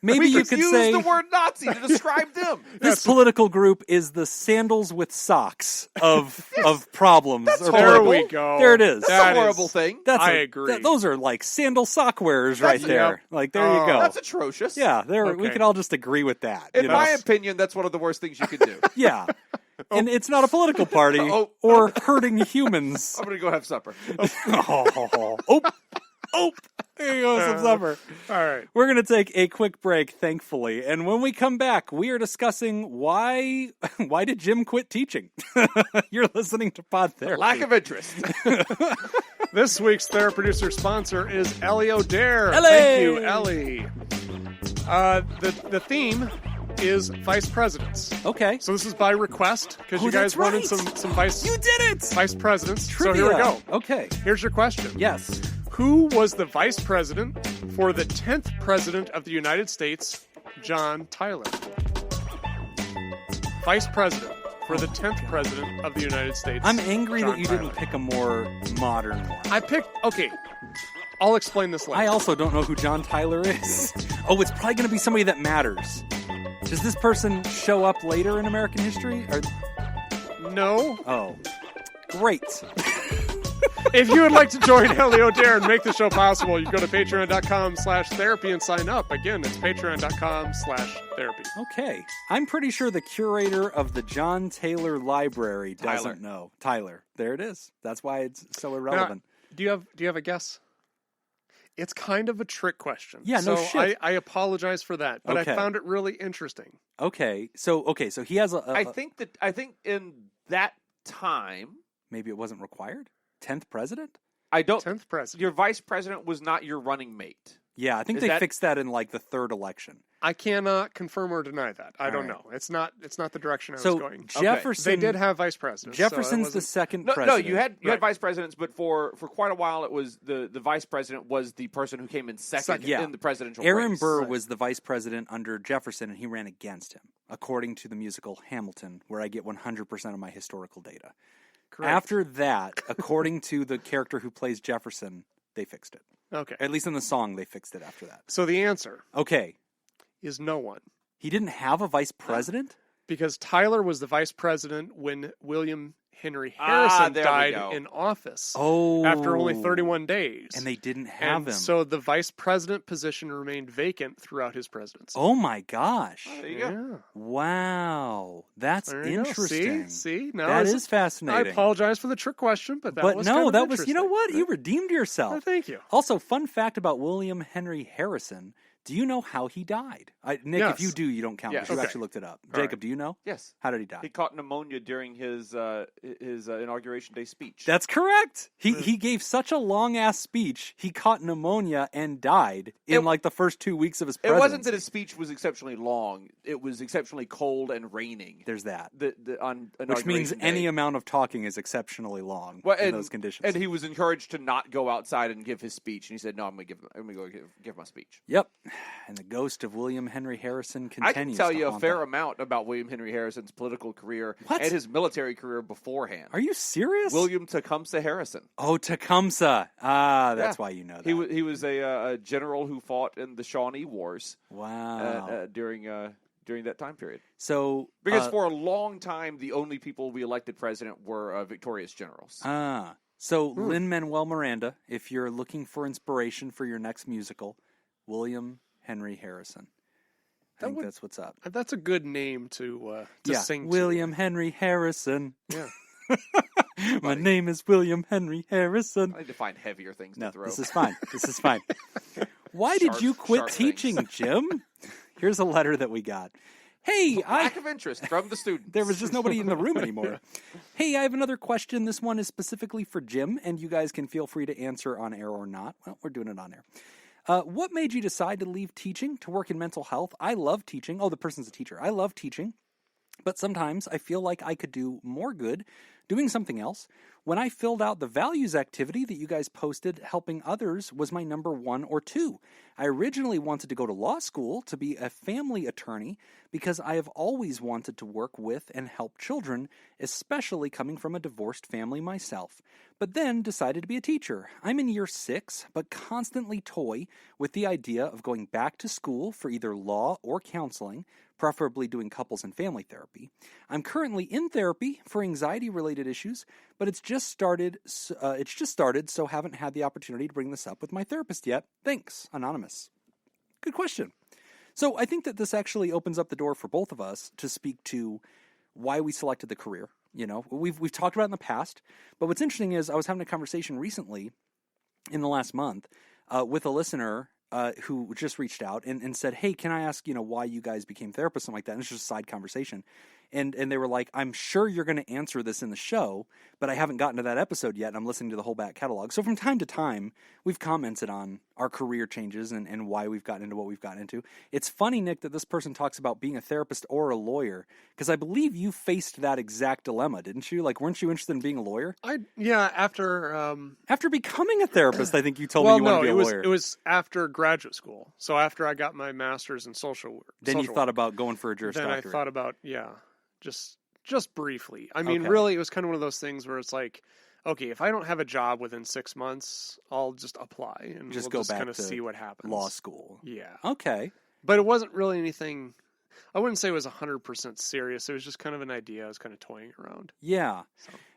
Maybe you could say use the word Nazi to describe them. This political group is the sandals with socks of problems. There we go. There it is. That's a horrible thing. I agree. Those are like sandal sock wearers right there. Yep. Like, there you go. That's atrocious. Yeah, we could all just agree with that. In my opinion, that's one of the worst things you could do. Yeah. And it's not a political party or hurting humans. I'm going to go have supper. Oh. There you go, some supper. All right. We're going to take a quick break, thankfully. And when we come back, we are discussing why did Jim quit teaching? You're listening to Pod Therapy. Lack of interest. This week's Therapy Producer sponsor is Ellie O'Dare. Ellie! Thank you, Ellie. The theme is vice presidents. Okay. So this is by request because you guys that's wanted right. some vice. You did it! Vice presidents. Trivia. So here we go. Okay. Here's your question. Yes. Who was the vice president for the 10th president of the United States, John Tyler? Vice president for the 10th president of the United States. I'm angry John that you Tyler. didn't pick a more modern one. I picked. Okay, I'll explain this later. I also don't know who John Tyler is. Oh, it's probably going to be somebody that matters. Does this person show up later in American history? Or... No. Oh, great. If you would like to join Ellie O'Dare and make the show possible, you go to patreon.com/therapy and sign up. Again, it's patreon.com/therapy. Okay. I'm pretty sure the curator of the John Taylor Library doesn't know. Tyler. There it is. That's why it's so irrelevant. Now, do you have a guess? It's kind of a trick question. Yeah, no so shit. I apologize for that, but Okay. I found it really interesting. Okay. So he has I think in that time, maybe it wasn't required? 10th president? I don't. 10th president. Your vice president was not your running mate. Yeah, I think Is they that- fixed that in like the third election. I cannot confirm or deny that. I don't right. know. It's not the direction I was So going. Jefferson, They did have vice presidents. Jefferson's the second president. No, you had Right. vice presidents, but for quite a while it was the vice president was the person who came in second Yeah. in the presidential Aaron race. Burr was the vice president under Jefferson, and he ran against him, according to the musical Hamilton, where I get 100% of my historical data. Correct. After that, according to the character who plays Jefferson, they fixed it. Okay. At least in the song, they fixed it after that. So the answer Okay. is no one. He didn't have a vice president? Because Tyler was the vice president when William Henry Ah, Harrison there we died go. in office Oh. after only 31 days. And they didn't have And him. so the vice president position remained vacant throughout his presidency. Oh my gosh. There you go. Yeah. Wow. That's There you go. interesting. See? No, That it's- is fascinating. I apologize for the trick question, but that But was no, kind of that was, you know interesting. what? You redeemed yourself. Oh, thank you. Also, fun fact about William Henry Harrison. Do you know how he died? Nick, Yes. if you do, you don't count. Yes. Because you Okay. actually looked it up. All Jacob, right. do you know? Yes. How did he die? He caught pneumonia during his inauguration day speech. That's correct. He gave such a long ass speech. He caught pneumonia and died in like the first 2 weeks of his It presidency. wasn't that his speech was exceptionally long. It was exceptionally cold and raining. There's that. On Which means Inauguration any Day. amount of talking is exceptionally long Well, in those conditions. And he was encouraged to not go outside and give his speech. And he said, "No, I'm going to go give my speech." Yep. And the ghost of William Henry Harrison continues. I can tell to you a haunt fair that. amount about William Henry Harrison's political career What? and his military career beforehand. Are you serious? William Tecumseh Harrison. Oh, Tecumseh. Ah, that's Yeah. why you know that. He was a general who fought in the Shawnee Wars Wow. during that time period. So Because for a long time, the only people we elected president were victorious generals. So Lin-Manuel Miranda, if you're looking for inspiration for your next musical, William Henry Harrison. I think that's what's up. That's a good name to sing to. William Henry Harrison. Yeah. My name is William Henry Harrison. I need to find heavier things No, to throw. this is fine. This is fine. Why did you quit sharp teaching, things. Jim? Here's a letter that we got. Hey, Lack of interest from the students. There was just nobody in the room anymore. Hey, I have another question. This one is specifically for Jim, and you guys can feel free to answer on air or not. Well, we're doing it on air. What made you decide to leave teaching to work in mental health? I love teaching. Oh, the person's a teacher. I love teaching, but sometimes I feel like I could do more good doing something else. When I filled out the values activity that you guys posted, helping others was my number 1 or 2. I originally wanted to go to law school to be a family attorney because I have always wanted to work with and help children, especially coming from a divorced family myself, but then decided to be a teacher. I'm in year 6, but constantly toy with the idea of going back to school for either law or counseling, preferably doing couples and family therapy. I'm currently in therapy for anxiety-related issues, but it's just started, so haven't had the opportunity to bring this up with my therapist yet. Thanks, Anonymous. Good question. So I think that this actually opens up the door for both of us to speak to why we selected the career. You know, we've talked about it in the past, but what's interesting is I was having a conversation recently in the last month with a listener who just reached out and said, hey, can I ask, why you guys became therapists, something like that. And it's just a side conversation. And they were like, I'm sure you're going to answer this in the show, but I haven't gotten to that episode yet, and I'm listening to the whole back catalog. So from time to time, we've commented on our career changes and why we've gotten into what we've gotten into. It's funny, Nick, that this person talks about being a therapist or a lawyer, because I believe you faced that exact dilemma, didn't you? Like, weren't you interested in being a lawyer? After becoming a therapist, I think you told me you wanted to be a lawyer. It was after graduate school. So after I got my master's in social work. Then you thought about going for a Juris Doctorate. Then I thought about, just briefly. I mean, really, it was kind of one of those things where it's like, okay, if I don't have a job within 6 months, I'll just apply and we'll go back kind of to see what happens. Law school. Yeah. Okay. But it wasn't really anything. I wouldn't say it was 100% serious. It was just kind of an idea. I was kind of toying around. Yeah.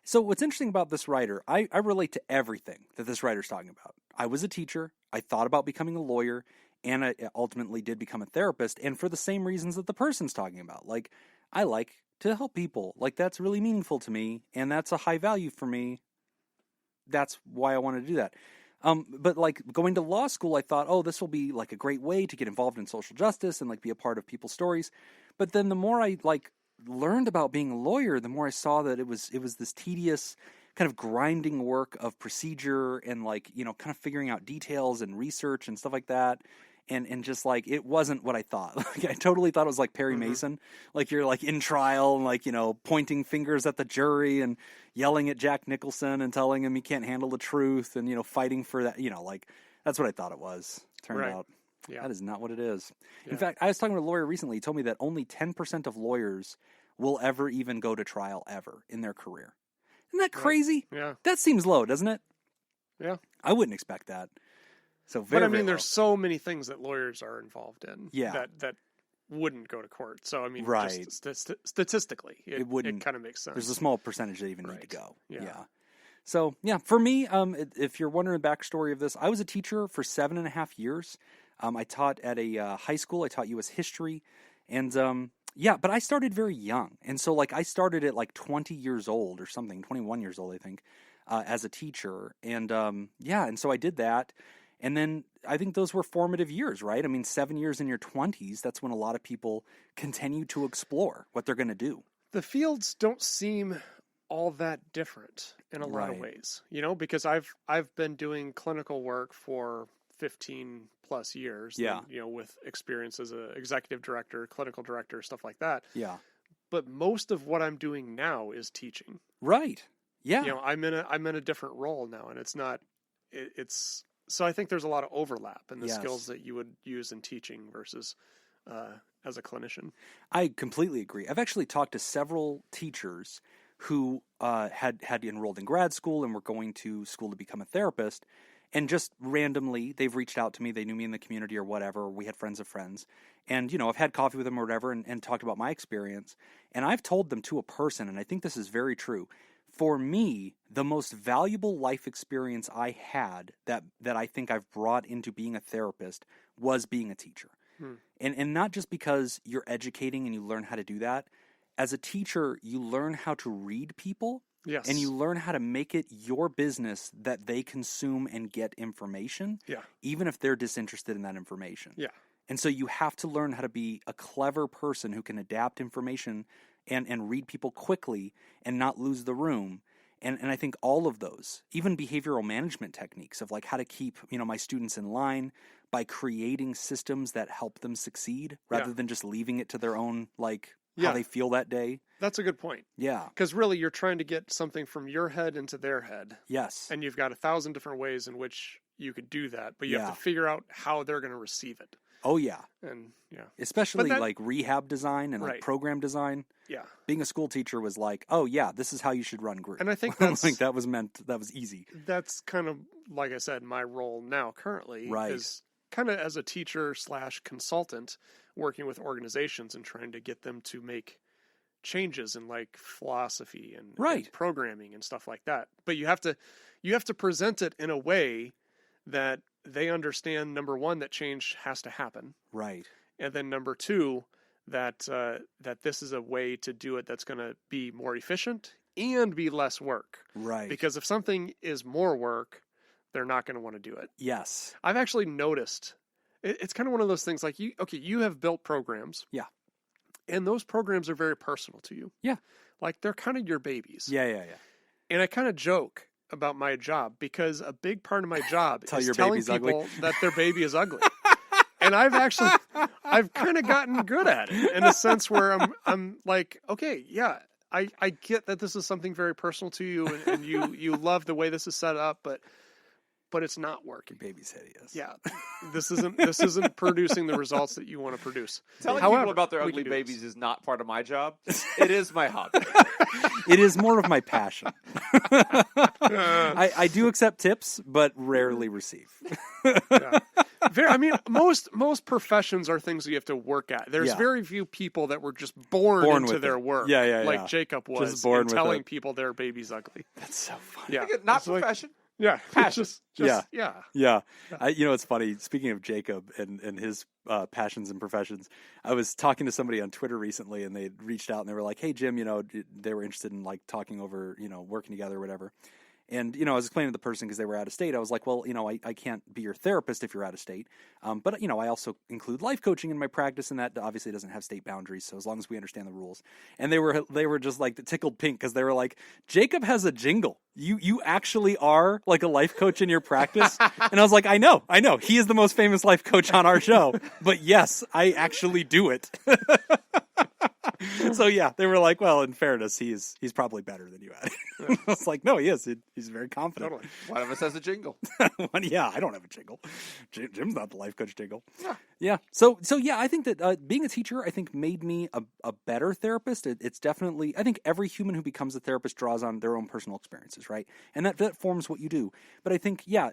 So what's interesting about this writer, I relate to everything that this writer's talking about. I was a teacher. I thought about becoming a lawyer, and I ultimately did become a therapist. And for the same reasons that the person's talking about. Like, I like to help people. Like, that's really meaningful to me, and that's a high value for me. That's why I wanted to do that. But like going to law school, I thought, oh, this will be like a great way to get involved in social justice and like be a part of people's stories. But then the more I like learned about being a lawyer, the more I saw that it was this tedious kind of grinding work of procedure and like, kind of figuring out details and research and stuff like that. And just like, it wasn't what I thought. Like, I totally thought it was like Perry Mason. Like, you're like in trial and like, pointing fingers at the jury and yelling at Jack Nicholson and telling him he can't handle the truth and, fighting for that, like, that's what I thought it was. Turned out that is not what it is. Yeah. In fact, I was talking to a lawyer recently. He told me that only 10% of lawyers will ever even go to trial ever in their career. Isn't that crazy? Yeah. That seems low, doesn't it? Yeah. I wouldn't expect that. So but I mean, there's so many things that lawyers are involved in that wouldn't go to court. So I mean, just statistically, it wouldn't. It kind of makes sense. There's a small percentage that even need to go. Yeah. So for me, if you're wondering the backstory of this, I was a teacher for 7.5 years. I taught at a high school. I taught U.S. history, and but I started very young, and so like I started at like 20 years old or something, 21 years old, I think, as a teacher, and and so I did that. And then I think those were formative years, right? I mean, 7 years in your 20s, that's when a lot of people continue to explore what they're going to do. The fields don't seem all that different in a lot of ways, because I've been doing clinical work for 15 plus years, with experience as an executive director, clinical director, stuff like that. Yeah. But most of what I'm doing now is teaching. Right. Yeah. I'm in a different role now, and it's so I think there's a lot of overlap in the skills that you would use in teaching versus as a clinician. I completely agree. I've actually talked to several teachers who had enrolled in grad school and were going to school to become a therapist, and just randomly they've reached out to me. They knew me in the community or whatever. We had friends of friends, and I've had coffee with them or whatever, and talked about my experience. And I've told them to a person, and I think this is very true. For me, the most valuable life experience I had that I think I've brought into being a therapist was being a teacher. And not just because you're educating and you learn how to do that. As a teacher, you learn how to read people. Yes. And you learn how to make it your business that they consume and get information, even if they're disinterested in that information. Yeah. And so you have to learn how to be a clever person who can adapt information and read people quickly and not lose the room. And I think all of those, even behavioral management techniques of like how to keep, my students in line by creating systems that help them succeed rather than just leaving it to their own, how they feel that day. That's a good point. Yeah. Because really you're trying to get something from your head into their head. Yes. And you've got 1,000 different ways in which you could do that, but you have to figure out how they're going to receive it. Oh, yeah. And especially like rehab design and like program design. Yeah. Being a school teacher was like, oh, yeah, this is how you should run group. And I think that's like that was easy. That's kind of, like I said, my role now currently is kind of as a teacher / consultant working with organizations and trying to get them to make changes in like philosophy and programming and stuff like that. But you have to present it in a way that they understand, number one, that change has to happen. Right. And then number two, that this is a way to do it that's going to be more efficient and be less work. Right. Because if something is more work, they're not going to want to do it. Yes. I've actually noticed it's kind of one of those things like you have built programs. Yeah. And those programs are very personal to you. Yeah. Like they're kind of your babies. Yeah. And I kind of joke about my job because a big part of my job is your telling baby's people ugly. that their baby is ugly. And I've kind of gotten good at it in a sense where I'm like, okay, yeah, I get that this is something very personal to you and you love the way this is set up, but it's not working. Your baby's hideous. Yeah. This isn't producing the results that you want to produce. Telling However, people about their we ugly can do babies this. is not part of my job. It is my hobby. It is more of my passion. I do accept tips, but rarely receive. Yeah. I mean, most professions are things that you have to work at. There's Yeah. very few people that were just born into with their it. work. Yeah. Like Jacob was, Just born and with telling it. people their baby's ugly. That's so funny. Yeah. Not It's like- profession. yeah. Passion. Just, Yeah. Yeah. Yeah. It's funny. Speaking of Jacob and his passions and professions, I was talking to somebody on Twitter recently, and they reached out and they were like, "Hey, Jim, they were interested in like talking over, working together or whatever." And, I was explaining to the person because they were out of state. I was like, well, I can't be your therapist if you're out of state. But, I also include life coaching in my practice, and that obviously doesn't have state boundaries. So as long as we understand the rules. And they were just like tickled pink because they were like, Jacob has a jingle. You actually are like a life coach in your practice. And I was like, I know. He is the most famous life coach on our show. But yes, I actually do it. So yeah, they were like, well, in fairness, he's probably better than you at it. I was like, no, he is. He's very confident. Totally. One of us has a jingle. Yeah, I don't have a jingle. Jim's not the life coach jingle. Yeah. Yeah. So yeah, I think that being a teacher, I think made me a better therapist. It's definitely, I think every human who becomes a therapist draws on their own personal experiences, right? And that forms what you do. But I think, yeah,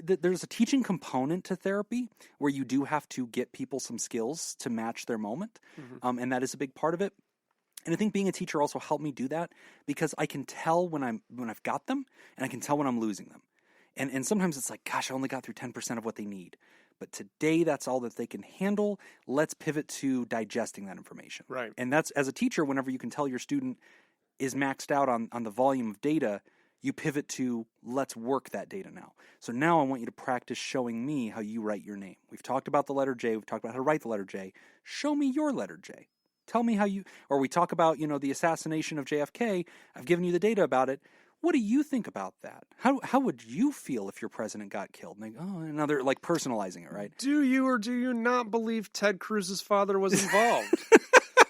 there's a teaching component to therapy where you do have to get people some skills to match their moment. Mm-hmm. And that is a big part of it. And I think being a teacher also helped me do that because I can tell when I've got them, and I can tell when I'm losing them. And sometimes it's like, gosh, I only got through 10% of what they need. But today, that's all that they can handle. Let's pivot to digesting that information. Right. And that's, as a teacher, whenever you can tell your student is maxed out on the volume of data, you pivot to let's work that data now. So now I want you to practice showing me how you write your name. We've talked about the letter J. We've talked about how to write the letter J. Show me your letter J. Tell me how you, or we talk about, the assassination of JFK. I've given you the data about it. What do you think about that? How would you feel if your president got killed? And they go, oh, another, like personalizing it, right? Do you or do you not believe Ted Cruz's father was involved?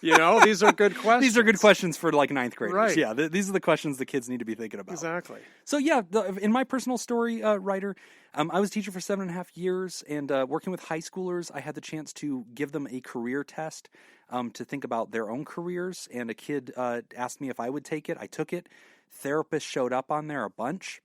These are good questions. These are good questions for like ninth graders. Right. Yeah, these are the questions the kids need to be thinking about. Exactly. So yeah, in my personal story, writer, I was a teacher for 7.5 years, and working with high schoolers, I had the chance to give them a career test to think about their own careers. And a kid asked me if I would take it. I took it. Therapists showed up on there a bunch.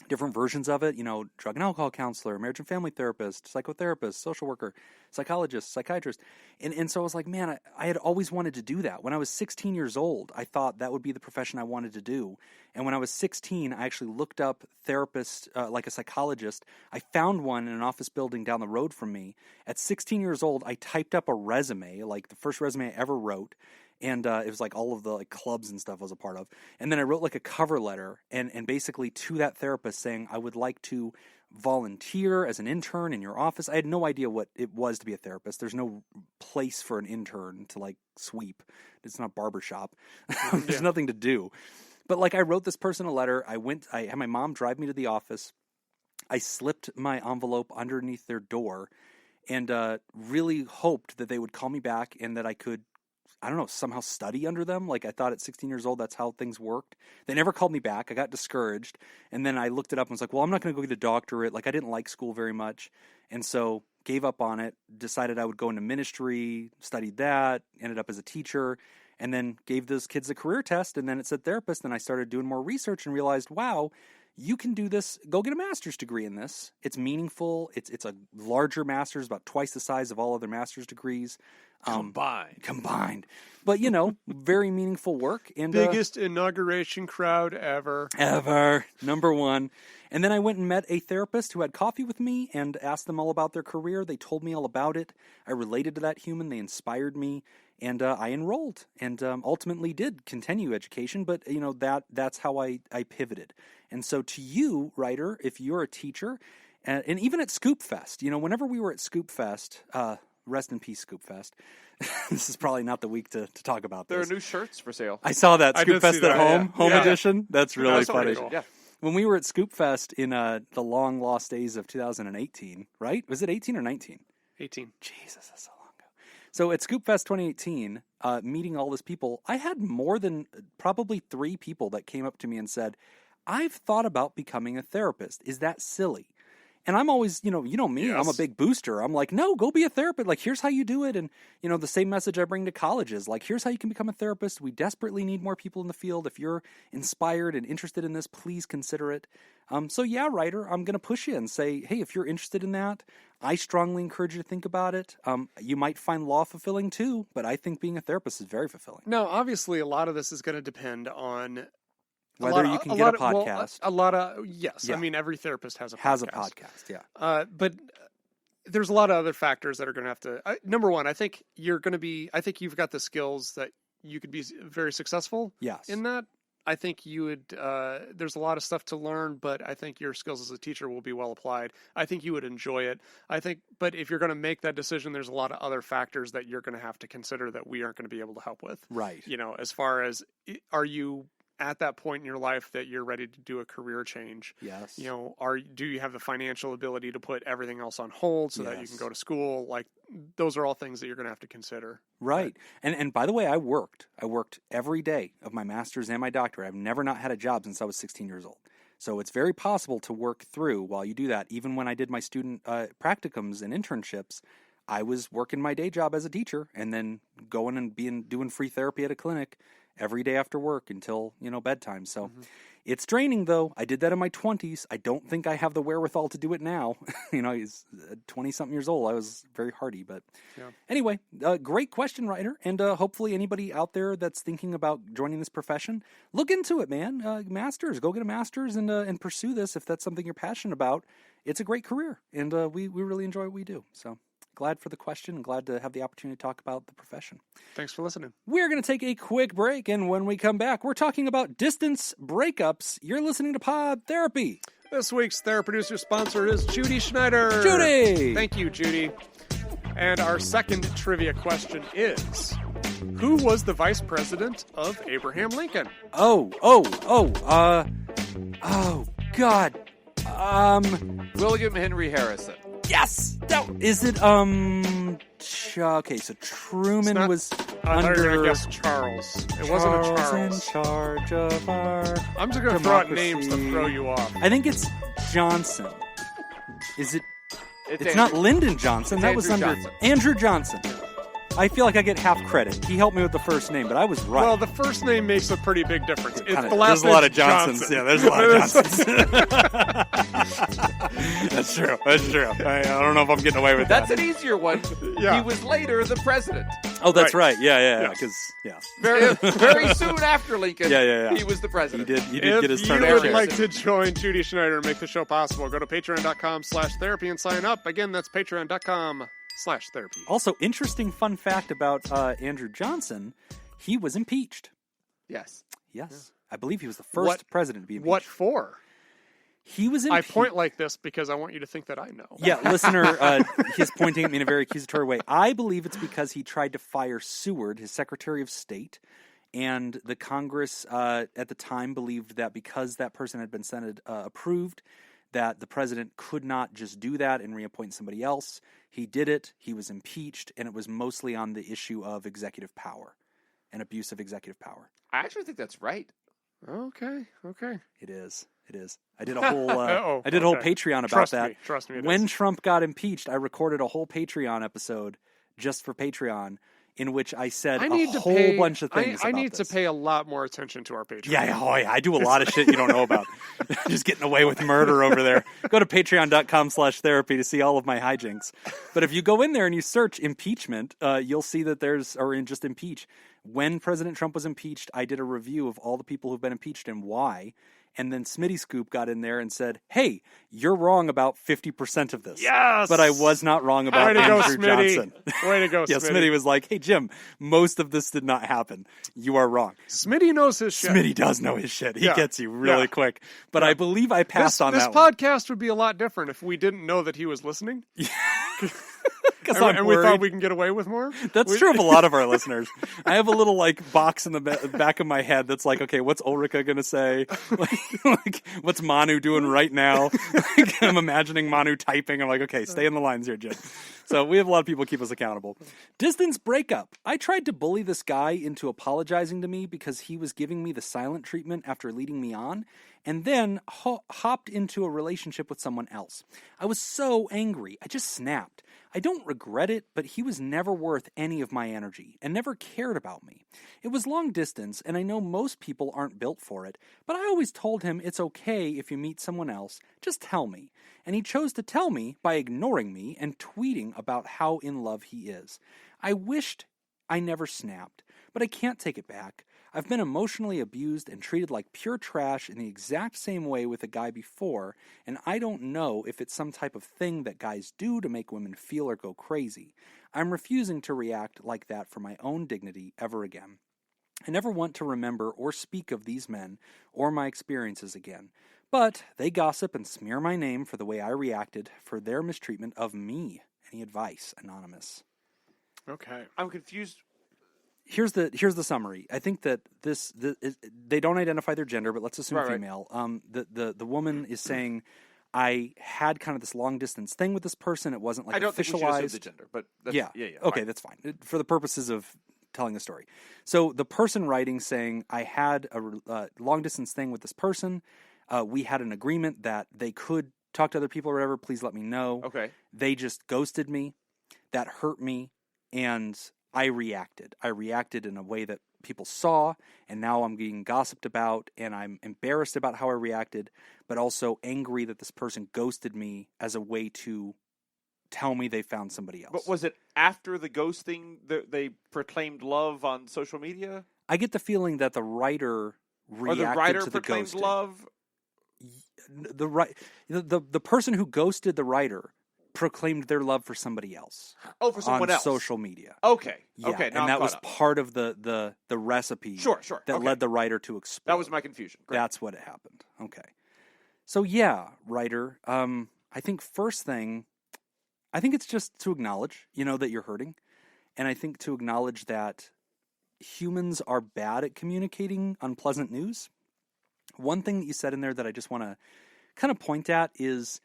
Different versions of it, drug and alcohol counselor, marriage and family therapist, psychotherapist, social worker, psychologist, psychiatrist. And so I was like, man, I had always wanted to do that. When I was 16 years old, I thought that would be the profession I wanted to do. And when I was 16, I actually looked up therapist, like a psychologist. I found one in an office building down the road from me. At 16 years old, I typed up a resume, like the first resume I ever wrote. And it was like all of the clubs and stuff I was a part of. And then I wrote like a cover letter and basically to that therapist saying, I would like to volunteer as an intern in your office. I had no idea what it was to be a therapist. There's no place for an intern to like sweep. It's not a barbershop. There's nothing to do. But like I wrote this person a letter. I had my mom drive me to the office. I slipped my envelope underneath their door and really hoped that they would call me back and that I could, I don't know, somehow study under them. Like I thought at 16 years old, that's how things worked. They never called me back. I got discouraged. And then I looked it up and was like, well, I'm not going to go get a doctorate. Like I didn't like school very much. And so gave up on it, decided I would go into ministry, studied that, ended up as a teacher, and then gave those kids a career test. And then it said therapist. And I started doing more research and realized, wow, you can do this. Go get a master's degree in this. It's meaningful. It's a larger master's, about twice the size of all other master's degrees. Combined. But, very meaningful work. And Biggest inauguration crowd ever. Number one. And then I went and met a therapist who had coffee with me and asked them all about their career. They told me all about it. I related to that human. They inspired me. And I enrolled and ultimately did continue education, but that's how I pivoted. And so to you, writer, if you're a teacher, and even at Scoop Fest, whenever we were at Scoop Fest, rest in peace, Scoop Fest. This is probably not the week to talk about this. There are new shirts for sale. I saw that Scoop Fest at home, home Yeah. edition. That's really funny. Cool. Yeah. When we were at Scoop Fest in the long lost days of 2018, right? Was it 18 or 19? 18. Jesus, that's so long ago. So at Scoop Fest 2018, meeting all these people, I had more than probably 3 people that came up to me and said, I've thought about becoming a therapist. Is that silly? And I'm always, you know me, Yes. I'm a big booster. I'm like, no, go be a therapist. Like, here's how you do it. And, the same message I bring to colleges, like, here's how you can become a therapist. We desperately need more people in the field. If you're inspired and interested in this, please consider it. So yeah, writer, I'm going to push you and say, hey, if you're interested in that, I strongly encourage you to think about it. You might find law fulfilling too, but I think being a therapist is very fulfilling. Now, obviously, a lot of this is going to depend on Whether you can get a podcast. Yes. Yeah. I mean, every therapist has a podcast. Has a podcast, yeah. But there's a lot of other factors that are going to have to. Number one, I think you've got the skills that you could be very successful Yes. in that. I think you would. There's a lot of stuff to learn, but I think your skills as a teacher will be well applied. I think you would enjoy it. But if you're going to make that decision, there's a lot of other factors that you're going to have to consider that we aren't going to be able to help with. Right. As far as, are you at that point in your life that you're ready to do a career change? Yes. Do you have the financial ability to put everything else on hold so that you Yes. can go to school? Like, those are all things that you're going to have to consider. Right. And by the way, I worked every day of my master's and my doctorate. I've never not had a job since I was 16 years old. So it's very possible to work through while you do that. Even when I did my student practicums and internships, I was working my day job as a teacher and then going and doing free therapy at a clinic every day after work until, bedtime. So it's draining, though. I did that in my 20s. I don't think I have the wherewithal to do it now. He's 20-something years old. I was very hardy. But anyway, great question, writer. And hopefully anybody out there that's thinking about joining this profession, look into it, man. Masters. Go get a master's and pursue this if that's something you're passionate about. It's a great career, and we really enjoy what we do. So glad for the question and glad to have the opportunity to talk about the profession. Thanks for listening. We're going to take a quick break, and when we come back, we're talking about distance breakups. You're listening to Pod Therapy. This week's Therapy Producer sponsor is Judy Schneider. Judy! Thank you, Judy. And our second trivia question is, who was the vice president of Abraham Lincoln? Oh, God. William Henry Harrison. Yes! Is it, okay, so Truman was I thought you were going under... to guess Charles. It wasn't a Charles. in charge of our I'm just going to throw out democracy. names to throw you off. I think it's Johnson. Is it? It's Andrew. not Lyndon Johnson. It's That was Andrew under Johnson. Andrew Johnson. I feel like I get half credit. He helped me with the first name, but I was right. Well, the first name makes a pretty big difference. It's Kinda- the last there's a lot of name's Johnsons. Johnson. Yeah, there's a lot of Johnsons. That's true. I don't know if I'm getting away with That's that. an easier one. Yeah. He was later the president. Oh, that's Right. right. Yeah. Yeah. Because Very soon after Lincoln, Yeah. he was the he president. did If get his you turn. would there. like to join Judy Schneider and make the show possible, go to patreon.com/therapy and sign up. Again, that's patreon.com/therapy. Also, interesting fun fact about Andrew Johnson: he was impeached. Yes. Yes, I believe he was the first president to be impeached. What for? He was I impeached. point like this because I want you to think that I know. Yeah, listener, he's pointing at me in a very accusatory way. I believe it's because he tried to fire Seward, his Secretary of State, and the Congress at the time believed that because that person had been Senate approved, that the president could not just do that and reappoint somebody else. He did it. He was impeached, and it was mostly on the issue of executive power and abuse of executive power. I actually think that's right. Okay. It is. I did a whole Uh-oh. I did a whole Okay. Patreon about Trust that. me. Trust me. it When is. Trump got impeached, I recorded a whole Patreon episode just for Patreon in which I said I need a to whole pay, bunch of things I about need this. to pay a lot more attention to our Patreon. Yeah, I do a lot of shit you don't know about. Just getting away with murder over there. Go to patreon.com/therapy to see all of my hijinks. But if you go in there and you search impeachment, you'll see that just impeach. When President Trump was impeached, I did a review of all the people who've been impeached and why. And then Smitty Scoop got in there and said, hey, you're wrong about 50% of this. Yes! But I was not wrong about Way to go, Andrew Smitty. Johnson. Way to go, Yeah, Smitty was like, hey, Jim, most of this did not happen. You are wrong. Smitty knows his shit. Smitty does know his shit. He Yeah. gets you really Yeah. quick. But I believe I passed on this that one. podcast would be a lot different if we didn't know that he was listening. And we thought we can get away with more. That's true of a lot of our listeners. I have a little box in the back of my head that's like, okay, what's Ulrika gonna say? Like, what's Manu doing right now? I'm imagining Manu typing. I'm like, okay, stay in the lines here, Jim. So we have a lot of people keep us accountable. Distance breakup. I tried to bully this guy into apologizing to me because he was giving me the silent treatment after leading me on, and then hopped into a relationship with someone else. I was so angry. I just snapped. I don't regret it, but he was never worth any of my energy and never cared about me. It was long distance, and I know most people aren't built for it, but I always told him it's okay if you meet someone else, just tell me. And he chose to tell me by ignoring me and tweeting about how in love he is. I wished I never snapped, but I can't take it back. I've been emotionally abused and treated like pure trash in the exact same way with a guy before, and I don't know if it's some type of thing that guys do to make women feel or go crazy. I'm refusing to react like that for my own dignity ever again. I never want to remember or speak of these men or my experiences again, but they gossip and smear my name for the way I reacted for their mistreatment of me. Any advice, Anonymous? Okay. I'm confused. Here's the summary. I think that they don't identify their gender, but let's assume female. The woman is saying, I had kind of this long distance thing with this person. It wasn't like I don't officialized. think we should assume the gender, but that's, yeah. Okay, that's fine for the purposes of telling the story. So the person writing saying, I had a long distance thing with this person. We had an agreement that they could talk to other people or whatever. Please let me know. Okay. They just ghosted me. That hurt me, and I reacted. I reacted in a way that people saw, and now I'm getting gossiped about, and I'm embarrassed about how I reacted, but also angry that this person ghosted me as a way to tell me they found somebody else. But was it after the ghosting that they proclaimed love on social media? I get the feeling that the writer reacted or the writer to the proclaimed ghosting. love? The person who ghosted the writer proclaimed their love for somebody else. Oh, for someone on else. social media. Okay. Yeah, Okay. and that was part of the recipe Sure. that Okay. led the writer to explode. That was my confusion. Great. That's what it happened. Okay. So yeah, writer, I think first thing, I think it's just to acknowledge, that you're hurting. And I think to acknowledge that humans are bad at communicating unpleasant news. One thing that you said in there that I just want to kind of point at is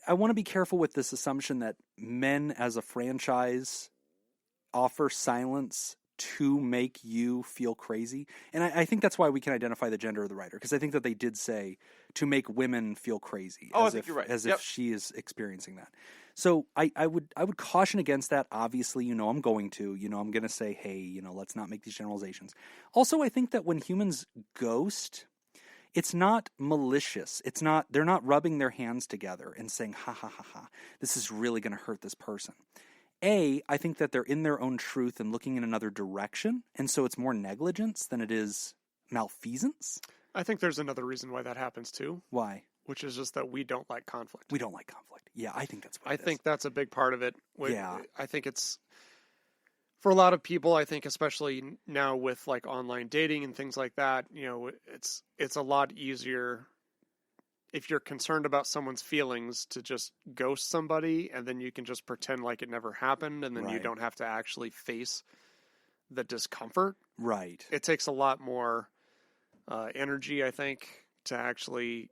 I want to be careful with this assumption that men as a franchise offer silence to make you feel crazy. And I think that's why we can identify the gender of the writer, because I think that they did say to make women feel crazy. Oh, I think you're right. As Yep. if she is experiencing that. So I would caution against that. Obviously, I'm going to, I'm going to say, hey, let's not make these generalizations. Also, I think that when humans ghost, it's not malicious. They're not rubbing their hands together and saying, ha, ha, ha, ha, this is really going to hurt this person. I think that they're in their own truth and looking in another direction. And so it's more negligence than it is malfeasance. I think there's another reason why that happens too. Why? Which is just that we don't like conflict. We don't like conflict. Yeah, I think that's what I think that's a big part of it. Yeah. I think it's, for a lot of people, I think especially now with like online dating and things like that, it's a lot easier if you're concerned about someone's feelings to just ghost somebody, and then you can just pretend like it never happened, and then you Right. don't have to actually face the discomfort. Right. It takes a lot more energy, I think, to actually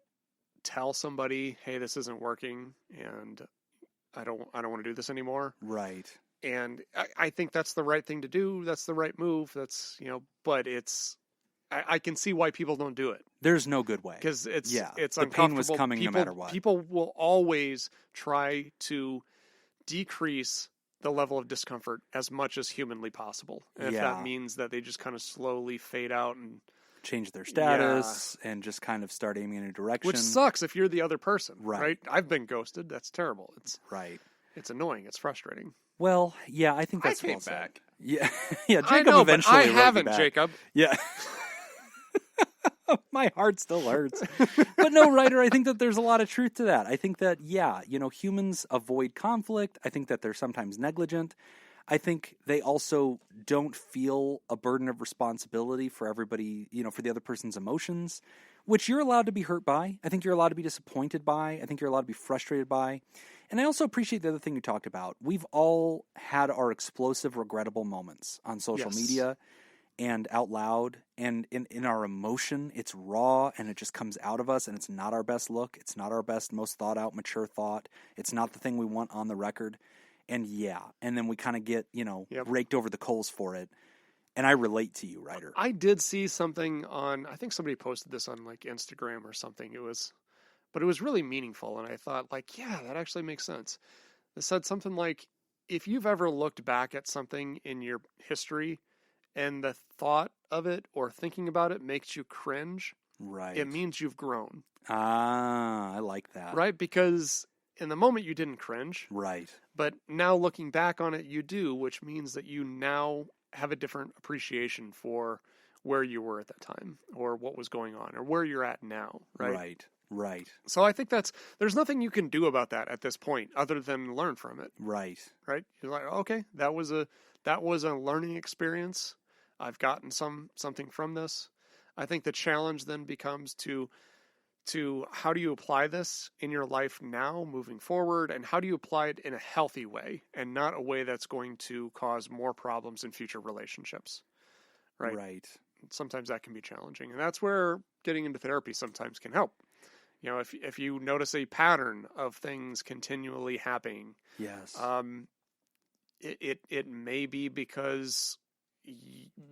tell somebody, hey, this isn't working, and I don't want to do this anymore. Right. And I think that's the right thing to do. That's the right move. That's, but I can see why people don't do it. There's no good way. Because it's the uncomfortable. pain was coming people, no matter what. People will always try to decrease the level of discomfort as much as humanly possible. And if that means that they just kind of slowly fade out and change their status and just kind of start aiming in a direction. which sucks if you're the other person, Right. right? I've been ghosted. That's terrible. Right. It's annoying. It's frustrating. Well, yeah, I think that's I came well said. back. Yeah, yeah. Jacob I know, eventually but I wrote you haven't, back. Jacob. Yeah. My heart still hurts. But no, Ryder, I think that there's a lot of truth to that. I think that, yeah, humans avoid conflict. I think that they're sometimes negligent. I think they also don't feel a burden of responsibility for everybody, for the other person's emotions, which you're allowed to be hurt by. I think you're allowed to be disappointed by. I think you're allowed to be frustrated by. And I also appreciate the other thing you talked about. We've all had our explosive, regrettable moments on social media and out loud, and in our emotion. It's raw, and it just comes out of us, and it's not our best look. It's not our best, most thought-out, mature thought. It's not the thing we want on the record. And and then we kind of get, raked over the coals for it. And I relate to you, Ryder. I did see something on, I think somebody posted this on like Instagram or something. But it was really meaningful. And I thought like, yeah, that actually makes sense. It said something like, if you've ever looked back at something in your history and the thought of it or thinking about it makes you cringe, right, it means you've grown. Ah, I like that. Right? Because in the moment you didn't cringe. Right. But now looking back on it, you do, which means that you now have a different appreciation for where you were at that time or what was going on or where you're at now. Right. Right. So I think there's nothing you can do about that at this point other than learn from it. Right. Right. You're like, okay, that was a learning experience. I've gotten something from this. I think the challenge then becomes to how do you apply this in your life now moving forward, and how do you apply it in a healthy way and not a way that's going to cause more problems in future relationships. Right. Sometimes that can be challenging, and that's where getting into therapy sometimes can help. If you notice a pattern of things continually happening, yes, it may be because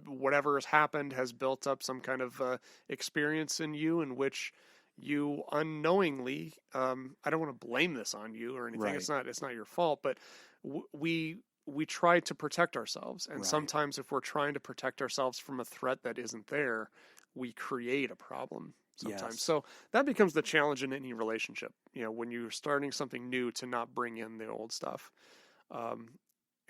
whatever has happened has built up some kind of experience in you in which you unknowingly, I don't want to blame this on you or anything. Right. It's not your fault, but we try to protect ourselves. And sometimes if we're trying to protect ourselves from a threat that isn't there, we create a problem sometimes. Yes. So that becomes the challenge in any relationship, when you're starting something new, to not bring in the old stuff.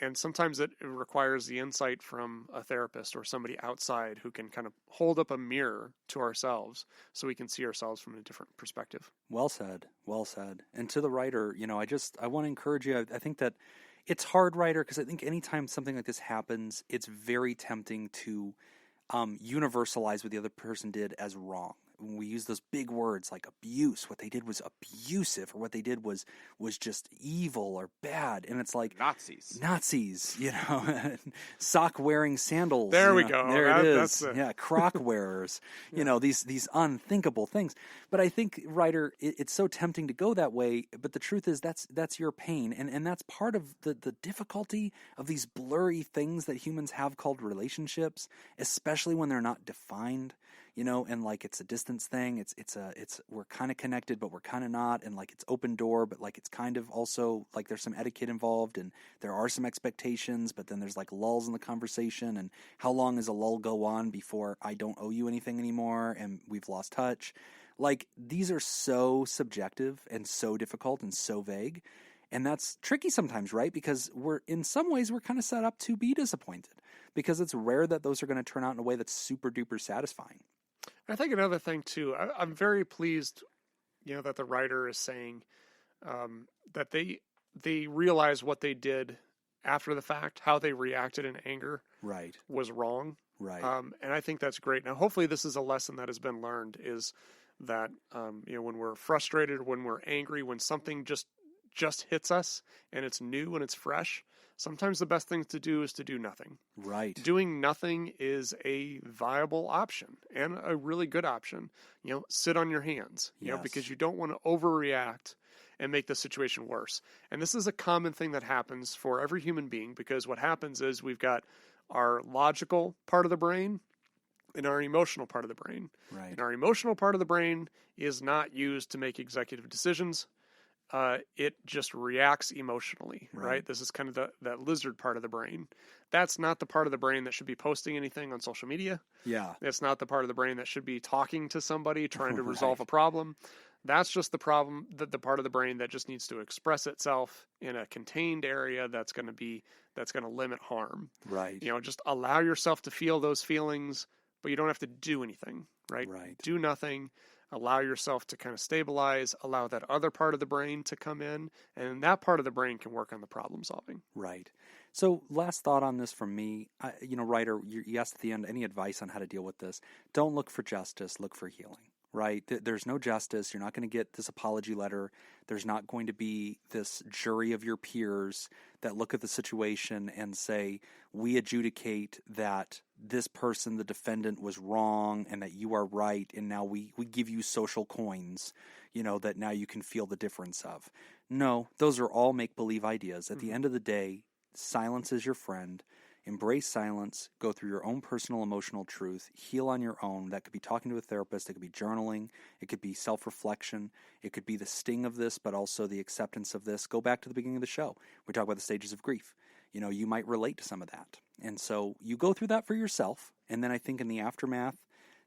And sometimes it requires the insight from a therapist or somebody outside who can kind of hold up a mirror to ourselves so we can see ourselves from a different perspective. Well said. Well said. And to the writer, I want to encourage you. I think that it's hard, writer, because I think anytime something like this happens, it's very tempting to universalize what the other person did as wrong. When we use those big words like abuse, what they did was abusive, or what they did was just evil or bad. And it's like Nazis, sock wearing sandals. There we go. There it is. Yeah, croc wearers. These unthinkable things. But I think, writer, it's so tempting to go that way. But the truth is that's your pain, and that's part of the difficulty of these blurry things that humans have called relationships, especially when they're not defined. And like it's a distance thing. It's we're kind of connected, but we're kind of not. And like it's open door, but like it's kind of also like there's some etiquette involved, and there are some expectations, but then there's like lulls in the conversation. And how long does a lull go on before I don't owe you anything anymore and we've lost touch? Like these are so subjective and so difficult and so vague. And that's tricky sometimes, right? Because in some ways we're kind of set up to be disappointed, because it's rare that those are going to turn out in a way that's super duper satisfying. I think another thing too, I'm very pleased, that the writer is saying that they realize what they did after the fact, how they reacted in anger, was wrong, and I think that's great. Now, hopefully, this is a lesson that has been learned: is that when we're frustrated, when we're angry, when something just hits us and it's new and it's fresh, sometimes the best thing to do is to do nothing. Right. Doing nothing is a viable option and a really good option. Sit on your hands, because you don't want to overreact and make the situation worse. And this is a common thing that happens for every human being, because what happens is we've got our logical part of the brain and our emotional part of the brain. Right. And our emotional part of the brain is not used to make executive decisions. It just reacts emotionally, right? This is kind of that lizard part of the brain. That's not the part of the brain that should be posting anything on social media. Yeah. It's not the part of the brain that should be talking to somebody, trying to resolve a problem. That's just the problem, the part of the brain that just needs to express itself in a contained area that's going to limit harm. Right. Just allow yourself to feel those feelings, but you don't have to do anything. right? Right. Do nothing. Allow yourself to kind of stabilize, allow that other part of the brain to come in, and that part of the brain can work on the problem solving. Right. So last thought on this from me, Ryder, you asked at the end, any advice on how to deal with this? Don't look for justice, look for healing, right? There's no justice. You're not going to get this apology letter. There's not going to be this jury of your peers that look at the situation and say, we adjudicate that this person, the defendant, was wrong and that you are right, and now we give you social coins, that now you can feel the difference of. No, those are all make-believe ideas. At the end of the day, silence is your friend. Embrace silence. Go through your own personal emotional truth. Heal on your own. That could be talking to a therapist. It could be journaling. It could be self-reflection. It could be the sting of this, but also the acceptance of this. Go back to the beginning of the show. We talk about the stages of grief. You might relate to some of that. And so you go through that for yourself. And then I think in the aftermath,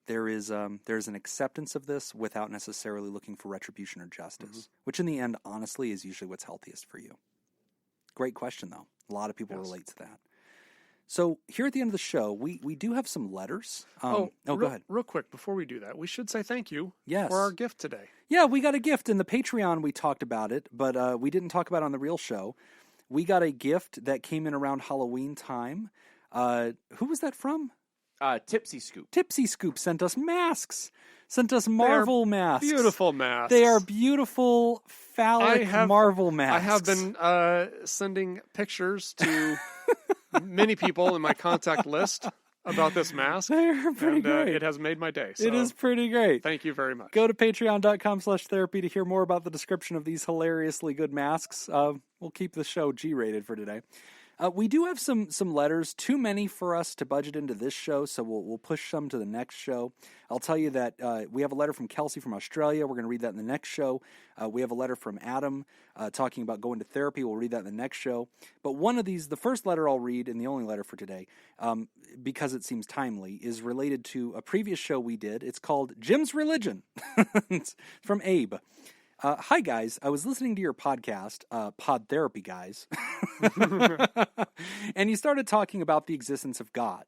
there's an acceptance of this without necessarily looking for retribution or justice, which in the end, honestly, is usually what's healthiest for you. Great question, though. A lot of people relate to that. So here at the end of the show, we do have some letters. Go ahead. Real quick, before we do that, we should say thank you Yes. for our gift today. Yeah, we got a gift in the Patreon. We talked about it, but we didn't talk about it on the real show. We got a gift that came in around Halloween time. Who was that from? Tipsy Scoop. Tipsy Scoop sent us masks. Sent us Marvel masks. Beautiful masks. They are beautiful phallic Marvel masks. I have been sending pictures to many people in my contact list about this mask. They're pretty great. It has made my day. So it is pretty great. Thank you very much. Go to patreon.com/therapy to hear more about the description of these hilariously good masks. We'll keep the show G-rated for today. We do have some letters, too many for us to budget into this show, so we'll push some to the next show. I'll tell you that we have a letter from Kelsey from Australia. We're going to read that in the next show. We have a letter from Adam talking about going to therapy. We'll read that in the next show. But one of these, the first letter I'll read, and the only letter for today, because it seems timely, is related to a previous show we did. It's called Jim's Religion. It's from Abe. Hi, guys. I was listening to your podcast, PodTherapyGuys, and you started talking about the existence of God.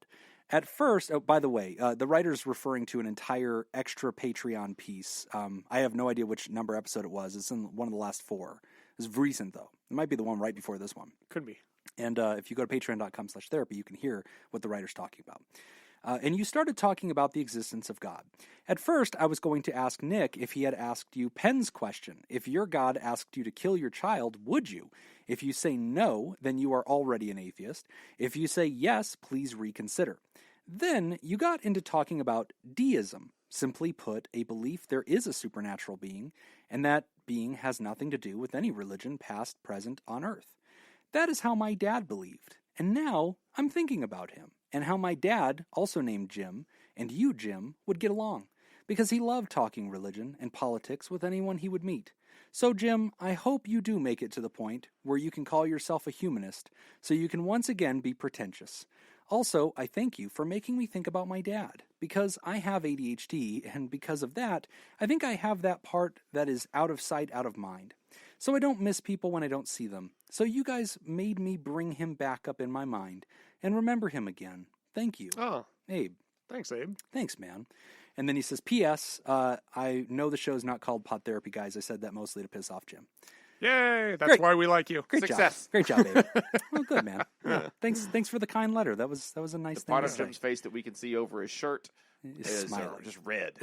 At first, by the way, the writer's referring to an entire extra Patreon piece. I have no idea which number episode it was. It's in one of the last 4. It's recent, though. It might be the one right before this one. Could be. And if you go to patreon.com/therapy, you can hear what the writer's talking about. And you started talking about the existence of God. At first, I was going to ask Nick if he had asked you Penn's question. If your God asked you to kill your child, would you? If you say no, then you are already an atheist. If you say yes, please reconsider. Then you got into talking about deism. Simply put, a belief there is a supernatural being, and that being has nothing to do with any religion, past, present, on earth. That is how my dad believed. And now I'm thinking about him, and how my dad, also named Jim, and you, Jim, would get along, because he loved talking religion and politics with anyone he would meet. So, Jim, I hope you do make it to the point where you can call yourself a humanist, so you can once again be pretentious. Also, I thank you for making me think about my dad, because I have ADHD, and because of that, I think I have that part that is out of sight, out of mind. So I don't miss people when I don't see them. So you guys made me bring him back up in my mind and remember him again. Thank you. Oh, Abe. Thanks, Abe. Thanks, man. And then he says, P.S. I know the show's not called Pod Therapy Guys. I said that mostly to piss off Jim. Yay! That's Great. why we like you. Great Success. job. Great job, Abe. Well, good, man. Yeah. Thanks for the kind letter. That was a nice The thing part to of say. Jim's face that we can see over his shirt is smiling. just red.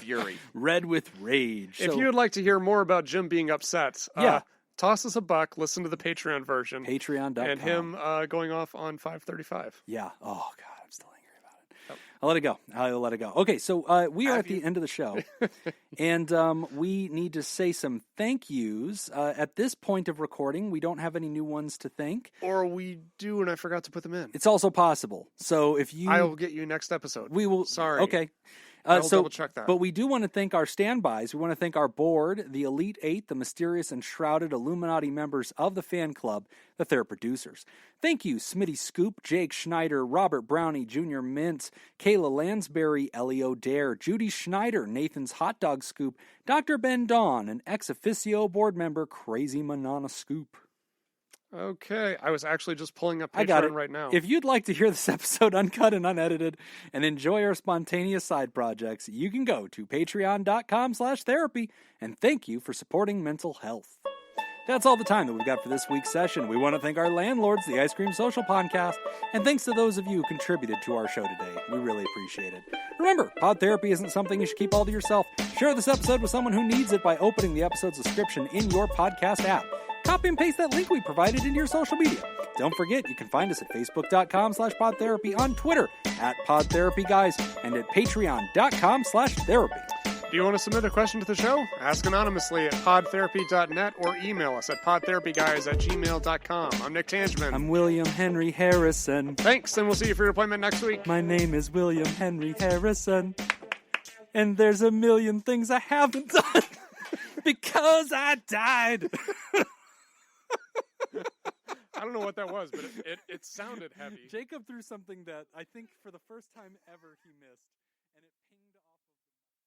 Fury. Red with rage. If So, you would like to hear more about Jim being upset, Yeah. toss us a buck, listen to the Patreon version, Patreon.com. and him going off on 535. Yeah. Oh, God, I'm still angry about it. I'll let it go. Okay, so we are at the end of the show, and we need to say some thank yous. At this point of recording, we don't have any new ones to thank. Or we do, and I forgot to put them in. It's also possible. So if you... I'll get you next episode. We will... Sorry. Okay. I'll double check that. But we do want to thank our standbys. We want to thank our board, the Elite Eight, the mysterious and shrouded Illuminati members of the fan club, the Therapy Producers. Thank you, Smitty Scoop, Jake Schneider, Robert Brownie, Junior Mintz, Kayla Lansbury, Ellie O'Dare, Judy Schneider, Nathan's Hot Dog Scoop, Dr. Ben Dawn, and ex officio board member Crazy Manana Scoop. Okay, I was actually just pulling up I got Patreon it right now. If you'd like to hear this episode uncut and unedited and enjoy our spontaneous side projects, you can go to patreon.com/therapy, and thank you for supporting mental health. That's all the time that we've got for this week's session. We want to thank our landlords, the Ice Cream Social Podcast, and thanks to those of you who contributed to our show today. We really appreciate it. Remember, pod therapy isn't something you should keep all to yourself. Share this episode with someone who needs it by opening the episode's description in your podcast app. Copy and paste that link we provided into your social media. Don't forget, you can find us at facebook.com/podtherapy, on Twitter @PodTherapyGuys, and at patreon.com/therapy. Do you want to submit a question to the show? Ask anonymously at podtherapy.net or email us at podtherapyguys@gmail.com. I'm Nick Tangeman. I'm William Henry Harrison. Thanks, and we'll see you for your appointment next week. My name is William Henry Harrison, and there's a million things I haven't done because I died. I don't know what that was, but it sounded heavy. Jacob threw something that I think for the first time ever he missed.